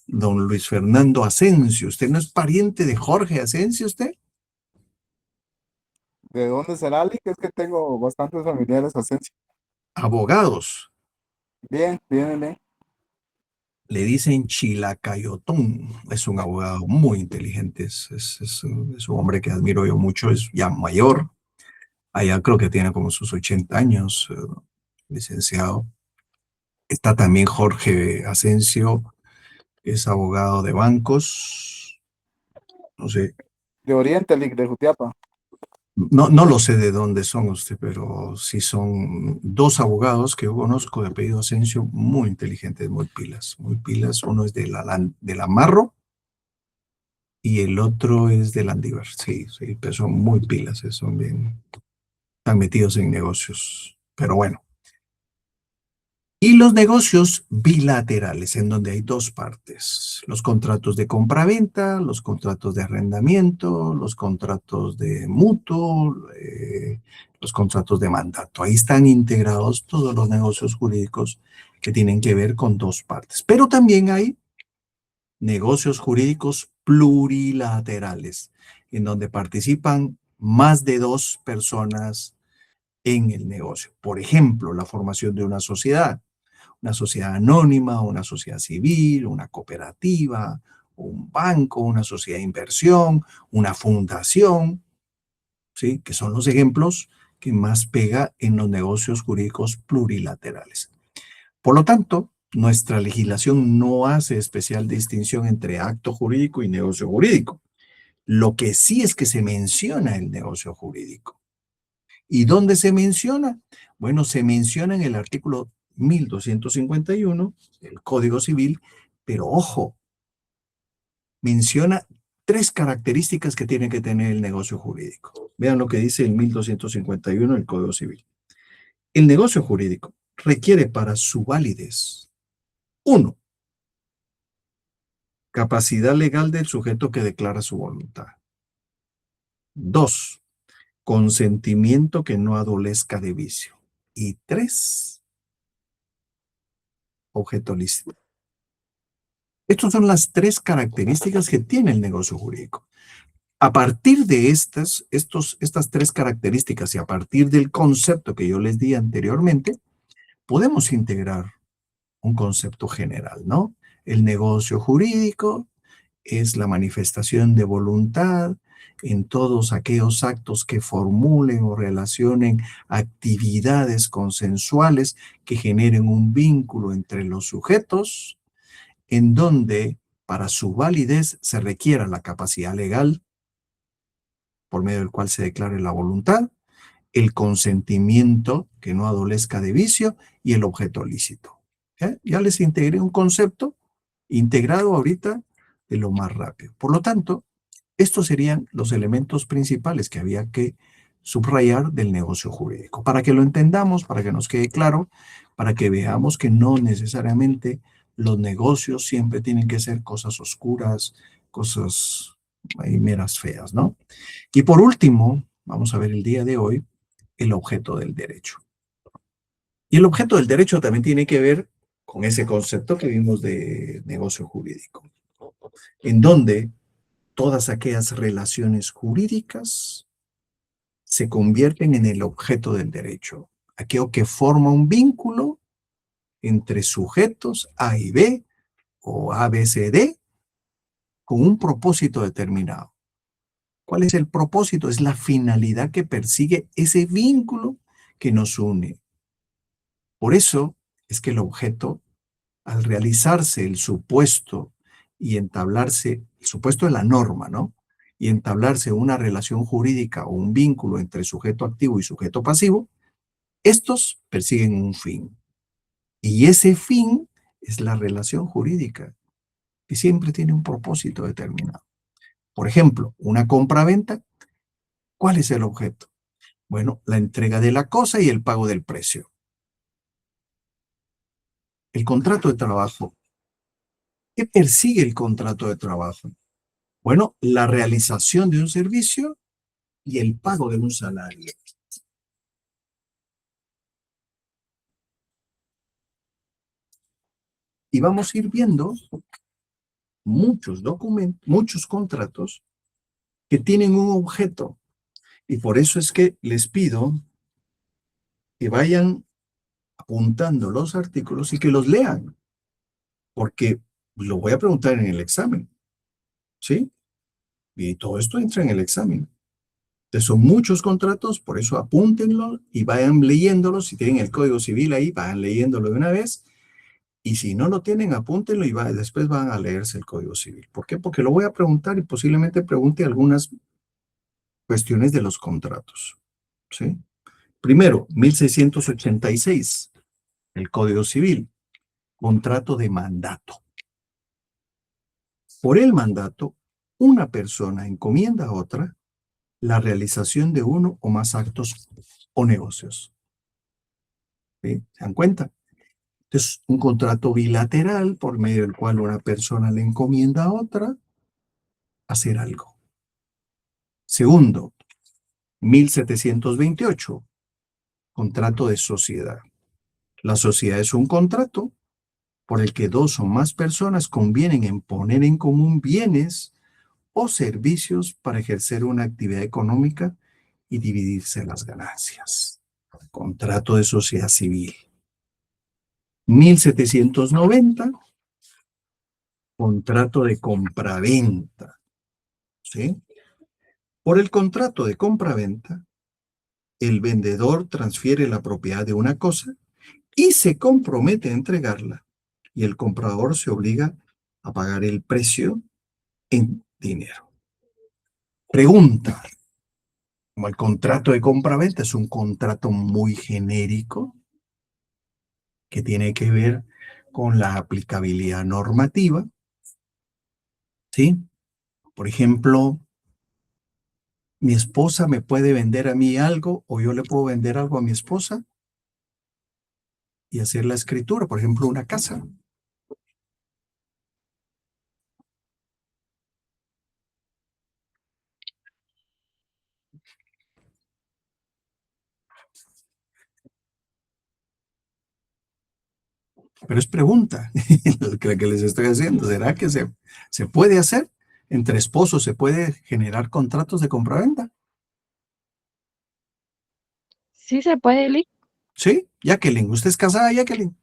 don Luis Fernando Asensio. ¿Usted no es pariente de Jorge Asensio, usted? ¿de dónde será, Lick? Es que tengo bastantes familiares ascensos. Abogados. Bien, bien, bien. Le dicen Chilacayotón. Es un abogado muy inteligente. Es un hombre que admiro yo mucho. Es ya mayor. Allá creo que tiene como sus 80 años, licenciado. Está también Jorge Asensio, es abogado de bancos. No sé, De Oriente, Lick, de Jutiapa. no lo sé de dónde son usted, pero sí son dos abogados que yo conozco de apellido Asensio, muy inteligentes, muy pilas, muy pilas. Uno es de la Marro y el otro es de Landívar. Sí, sí, pero son muy pilas, son bien, están metidos en negocios. Pero bueno. Y los negocios bilaterales, en donde hay dos partes, los contratos de compraventa, los contratos de arrendamiento, los contratos de mutuo, los contratos de mandato. Ahí están integrados todos los negocios jurídicos que tienen que ver con dos partes. Pero también hay negocios jurídicos plurilaterales, en donde participan más de dos personas en el negocio. Por ejemplo, la formación de una sociedad anónima, una sociedad civil, una cooperativa, un banco, una sociedad de inversión, una fundación, ¿sí? Que son los ejemplos que más pega en los negocios jurídicos plurilaterales. Por lo tanto, nuestra legislación no hace especial distinción entre acto jurídico y negocio jurídico. Lo que sí es que se menciona el negocio jurídico. ¿Y dónde se menciona? Bueno, se menciona en el artículo 1251 del Código Civil, pero ojo, menciona tres características que tiene que tener el negocio jurídico. Vean lo que dice el 1251 del Código Civil. El negocio jurídico requiere para su validez, 1, capacidad legal del sujeto que declara su voluntad. 2, consentimiento que no adolezca de vicio. Y 3, objeto lícito. Estas son las tres características que tiene el negocio jurídico. A partir de estas tres características y a partir del concepto que yo les di anteriormente, podemos integrar un concepto general, ¿no? El negocio jurídico es la manifestación de voluntad en todos aquellos actos que formulen o relacionen actividades consensuales que generen un vínculo entre los sujetos, en donde para su validez se requiera la capacidad legal, por medio del cual se declare la voluntad, el consentimiento que no adolezca de vicio y el objeto lícito. Ya les integré un concepto integrado ahorita de lo más rápido. Por lo tanto, estos serían los elementos principales que había que subrayar del negocio jurídico. Para que lo entendamos, para que nos quede claro, para que veamos que no necesariamente los negocios siempre tienen que ser cosas oscuras, cosas ahí meras feas, ¿no? Y por último, vamos a ver el día de hoy, el objeto del derecho. Y el objeto del derecho también tiene que ver con ese concepto que vimos de negocio jurídico, en donde todas aquellas relaciones jurídicas se convierten en el objeto del derecho, aquello que forma un vínculo entre sujetos A y B o A, B, C, D, con un propósito determinado. ¿Cuál es el propósito? Es la finalidad que persigue ese vínculo que nos une. Por eso es que el objeto, al realizarse el supuesto y entablarse, el supuesto de la norma, ¿no? Y entablarse una relación jurídica o un vínculo entre sujeto activo y sujeto pasivo, estos persiguen un fin. Y ese fin es la relación jurídica, que siempre tiene un propósito determinado. Por ejemplo, una compra-venta, ¿cuál es el objeto? Bueno, la entrega de la cosa y el pago del precio. El contrato de trabajo. ¿Qué persigue el contrato de trabajo? Bueno, la realización de un servicio y el pago de un salario. Y vamos a ir viendo muchos documentos, muchos contratos que tienen un objeto. Y por eso es que les pido que vayan apuntando los artículos y que los lean, porque lo voy a preguntar en el examen, ¿sí? Y todo esto entra en el examen. Entonces son muchos contratos, por eso apúntenlo y vayan leyéndolos. Si tienen el Código Civil ahí, vayan leyéndolo de una vez. Y si no lo tienen, apúntenlo y después van a leerse el Código Civil. ¿Por qué? Porque lo voy a preguntar y posiblemente pregunte algunas cuestiones de los contratos, ¿sí? Primero, 1686, el Código Civil, contrato de mandato. Por el mandato, una persona encomienda a otra la realización de uno o más actos o negocios. ¿Sí? ¿Se dan cuenta? Entonces, un contrato bilateral por medio del cual una persona le encomienda a otra hacer algo. Segundo, 1728, contrato de sociedad. La sociedad es un contrato por el que dos o más personas convienen en poner en común bienes o servicios para ejercer una actividad económica y dividirse las ganancias. Contrato de sociedad civil. 1790, contrato de compraventa. ¿Sí? Por el contrato de compraventa, el vendedor transfiere la propiedad de una cosa y se compromete a entregarla, y el comprador se obliga a pagar el precio en dinero. Pregunta: como el contrato de compraventa es un contrato muy genérico que tiene que ver con la aplicabilidad normativa, ¿sí? Por ejemplo, mi esposa me puede vender a mí algo o yo le puedo vender algo a mi esposa y hacer la escritura, por ejemplo, una casa. Pero es pregunta lo que les estoy haciendo. ¿Será que se puede hacer? Entre esposos se puede generar contratos de compraventa. Sí se puede, Lick. Sí, Jacqueline. ¿Usted es casada, Jacqueline?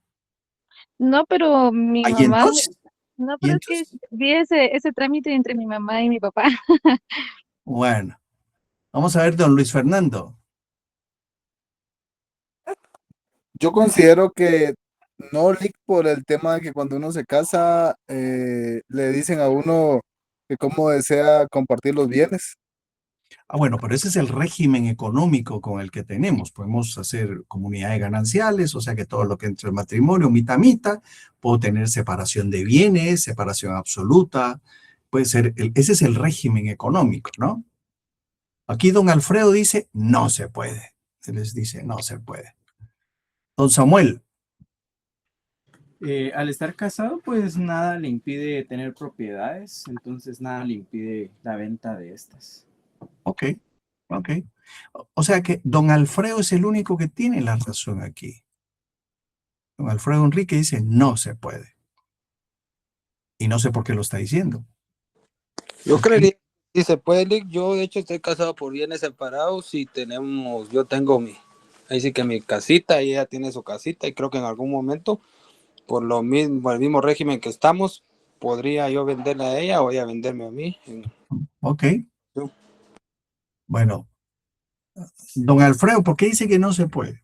No, pero mi Ahí mamá, entonces. no, ¿Y pero es que entonces? vi ese trámite entre mi mamá y mi papá. Bueno, vamos a ver, don Luis Fernando. Yo considero que no, Lick, por el tema de que cuando uno se casa, le dicen a uno que cómo desea compartir los bienes. Bueno, pero ese es el régimen económico con el que tenemos. Podemos hacer comunidades gananciales, o sea que todo lo que entre el matrimonio, mitad, mitad, puedo tener separación de bienes, separación absoluta, puede ser, ese es el régimen económico, ¿no? Aquí don Alfredo dice, no se puede. Se les dice, no se puede. Don Samuel. Al estar casado, pues nada le impide tener propiedades, entonces nada le impide la venta de estas. Ok. O sea que don Alfredo es el único que tiene la razón aquí. Don Alfredo Enrique dice, no se puede. Y no sé por qué lo está diciendo. Yo creería que sí se puede, Lick. Yo, de hecho, estoy casado por bienes separados y yo tengo ahí sí que mi casita y ella tiene su casita y creo que en algún momento, por el mismo régimen que estamos, podría yo venderla a ella o ella venderme a mí. Ok. Bueno, don Alfredo, ¿por qué dice que no se puede?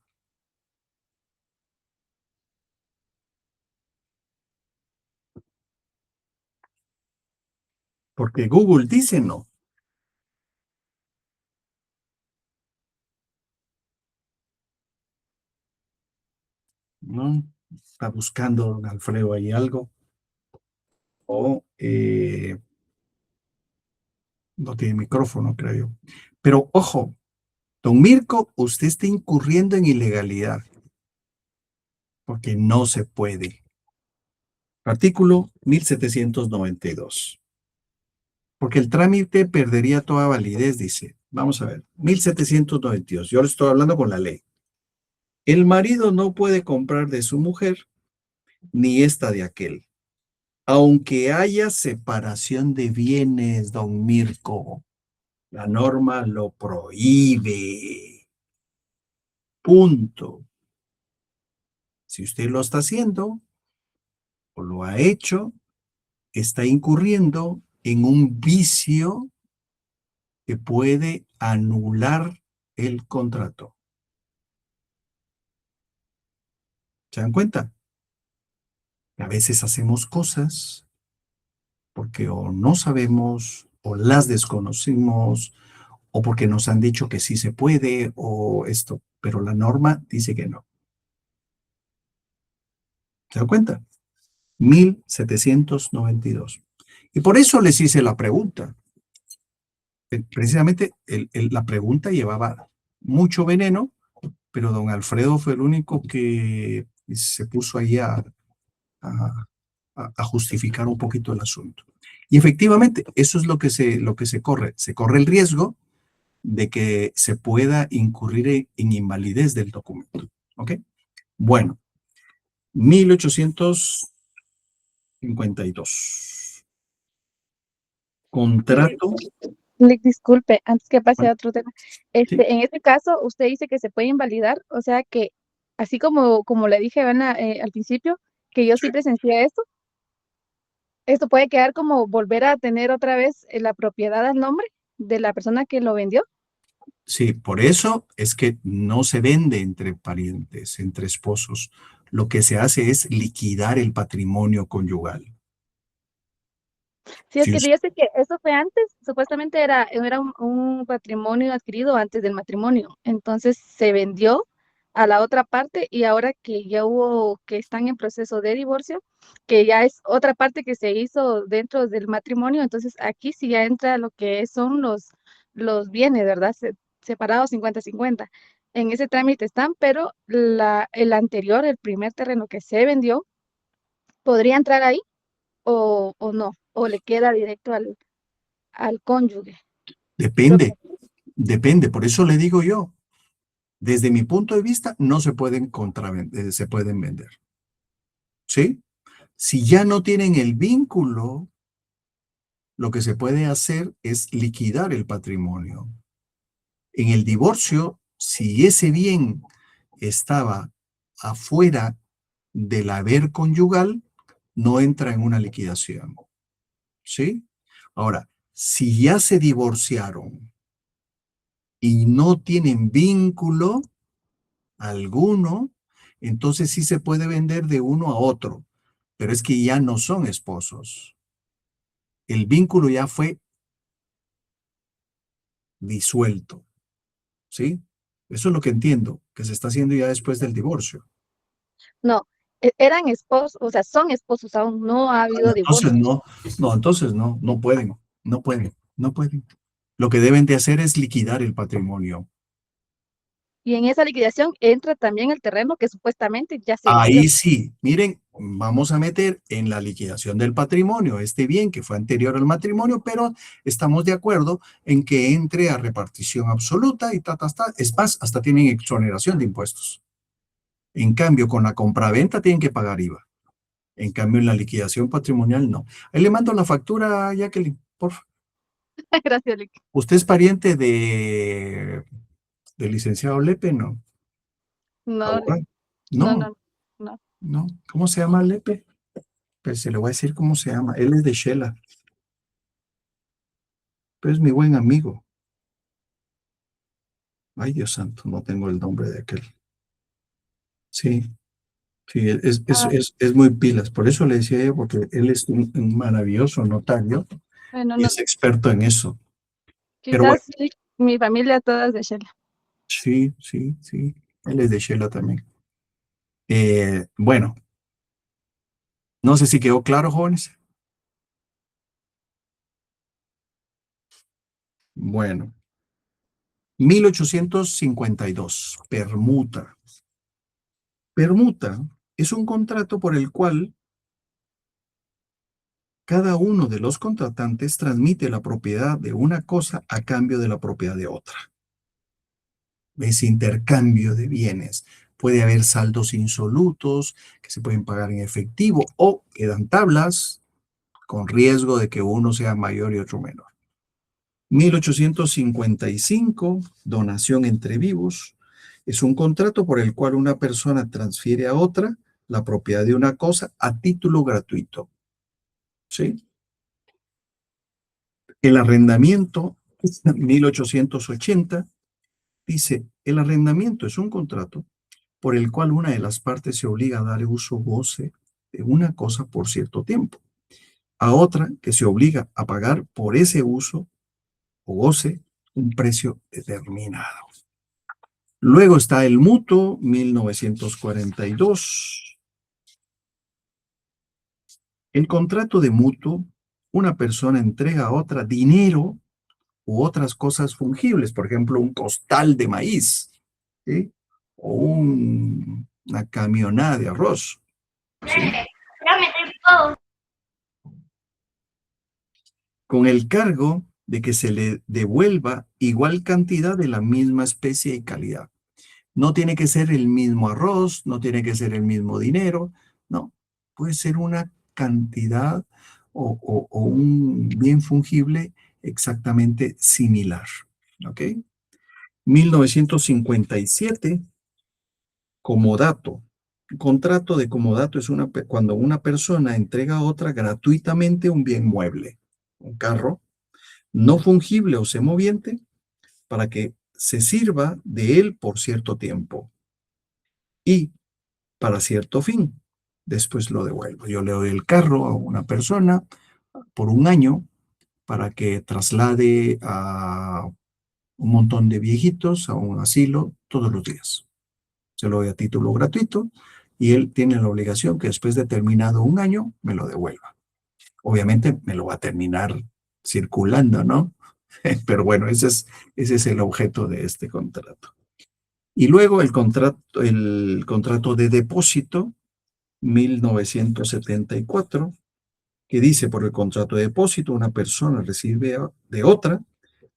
Porque Google dice no. ¿No? Está buscando don Alfredo ahí algo. O no tiene micrófono, creo yo. Pero ojo, don Mirko, usted está incurriendo en ilegalidad. Porque no se puede. Artículo 1792. Porque el trámite perdería toda validez, dice. Vamos a ver. 1792. Yo le estoy hablando con la ley. El marido no puede comprar de su mujer ni esta de aquel. Aunque haya separación de bienes, don Mirko, la norma lo prohíbe. Punto. Si usted lo está haciendo o lo ha hecho, está incurriendo en un vicio que puede anular el contrato. ¿Se dan cuenta? A veces hacemos cosas porque o no sabemos o las desconocimos o porque nos han dicho que sí se puede o esto, pero la norma dice que no. ¿Se dan cuenta? 1792. Y por eso les hice la pregunta. Precisamente la pregunta llevaba mucho veneno, pero don Alfredo fue el único que se puso ahí a justificar un poquito el asunto. Y efectivamente, eso es lo que se corre. Se corre el riesgo de que se pueda incurrir en invalidez del documento. ¿Ok? Bueno, 1852. Contrato. Disculpe, antes que pase a otro tema. Sí. En este caso, usted dice que se puede invalidar, o sea que, así como le dije al principio, que yo sí presencié esto puede quedar como volver a tener otra vez la propiedad al nombre de la persona que lo vendió. Sí, por eso es que no se vende entre parientes, entre esposos. Lo que se hace es liquidar el patrimonio conyugal. Sí, es que fíjese que eso fue antes, supuestamente era un patrimonio adquirido antes del matrimonio, entonces se vendió a la otra parte y ahora que ya que están en proceso de divorcio, que ya es otra parte que se hizo dentro del matrimonio, entonces aquí sí ya entra lo que son los bienes, ¿verdad? Separados 50-50. En ese trámite están, pero el anterior, el primer terreno que se vendió, ¿podría entrar ahí o no? ¿O le queda directo al cónyuge? Depende, depende. Por eso le digo yo, desde mi punto de vista, no se pueden se pueden vender. ¿Sí? Si ya no tienen el vínculo, lo que se puede hacer es liquidar el patrimonio. En el divorcio, si ese bien estaba afuera del haber conyugal, no entra en una liquidación. ¿Sí? Ahora, si ya se divorciaron y no tienen vínculo alguno, entonces sí se puede vender de uno a otro, pero es que ya no son esposos. El vínculo ya fue disuelto, ¿sí? Eso es lo que entiendo, que se está haciendo ya después del divorcio. No, eran esposos, o sea, son esposos aún, no ha habido divorcio. Entonces no pueden. Lo que deben de hacer es liquidar el patrimonio. Y en esa liquidación entra también el terreno que supuestamente ya se vendió. Ahí sí, miren, vamos a meter en la liquidación del patrimonio este bien que fue anterior al matrimonio, pero estamos de acuerdo en que entre a repartición absoluta y es más, hasta tienen exoneración de impuestos. En cambio, con la compraventa tienen que pagar IVA. En cambio, en la liquidación patrimonial no. Ahí le mando la factura a Jacqueline, por favor. Gracias, Lick. ¿Usted es pariente del licenciado Lepe, no? No, ¿Abogado? no, No, no, no. no. ¿Cómo se llama Lepe? Pero se le voy a decir cómo se llama. Él es de Shela. Pero es mi buen amigo. Ay, Dios santo, no tengo el nombre de aquel. Sí, sí, es muy pilas. Por eso le decía yo, porque él es un maravilloso notario Bueno, y no, es experto en eso. Pero bueno, quizás sí, mi familia toda es de Shela. sí, sí, sí. Él es de Shela también. Bueno, no sé si quedó claro, jóvenes. Bueno, 1852, permuta. Permuta es un contrato por el cual cada uno de los contratantes transmite la propiedad de una cosa a cambio de la propiedad de otra. Ese intercambio de bienes. Puede haber saldos insolutos que se pueden pagar en efectivo o quedan tablas con riesgo de que uno sea mayor y otro menor. 1855, donación entre vivos. Es un contrato por el cual una persona transfiere a otra la propiedad de una cosa a título gratuito. ¿Sí? El arrendamiento, 1880, dice, el arrendamiento es un contrato por el cual una de las partes se obliga a dar uso o goce de una cosa por cierto tiempo, a otra que se obliga a pagar por ese uso o goce un precio determinado. Luego está el mutuo, 1942. El contrato de mutuo, una persona entrega a otra dinero u otras cosas fungibles, por ejemplo, un costal de maíz, ¿sí? O una camionada de arroz. ¿Sí? Con el cargo de que se le devuelva igual cantidad de la misma especie y calidad. No tiene que ser el mismo arroz, no tiene que ser el mismo dinero, no, puede ser una cantidad o un bien fungible exactamente similar. ¿Ok? 1957, comodato. Contrato de comodato es cuando una persona entrega a otra gratuitamente un bien mueble, un carro, no fungible o semoviente, para que se sirva de él por cierto tiempo y para cierto fin. Después lo devuelvo. Yo le doy el carro a una persona por un año para que traslade a un montón de viejitos a un asilo todos los días. Se lo doy a título gratuito y él tiene la obligación que después de terminado un año me lo devuelva. Obviamente me lo va a terminar circulando, ¿no? Pero bueno, ese es el objeto de este contrato. Y luego el contrato de depósito, 1974, que dice, por el contrato de depósito, una persona recibe de otra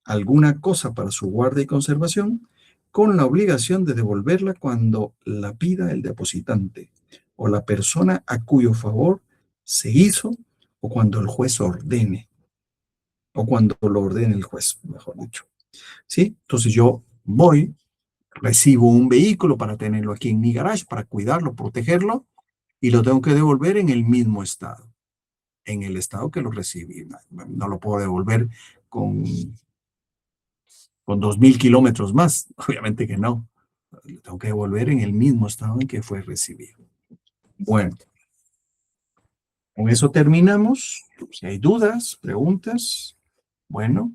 alguna cosa para su guarda y conservación, con la obligación de devolverla cuando la pida el depositante o la persona a cuyo favor se hizo, o cuando el juez ordene, o cuando lo ordene el juez, mejor dicho. ¿Sí? Entonces yo voy, recibo un vehículo para tenerlo aquí en mi garage, para cuidarlo, protegerlo, y lo tengo que devolver en el mismo estado, en el estado que lo recibí. No lo puedo devolver con 2,000 kilómetros más, obviamente que no. Lo tengo que devolver en el mismo estado en que fue recibido. Bueno, con eso terminamos. Si hay dudas, preguntas, bueno,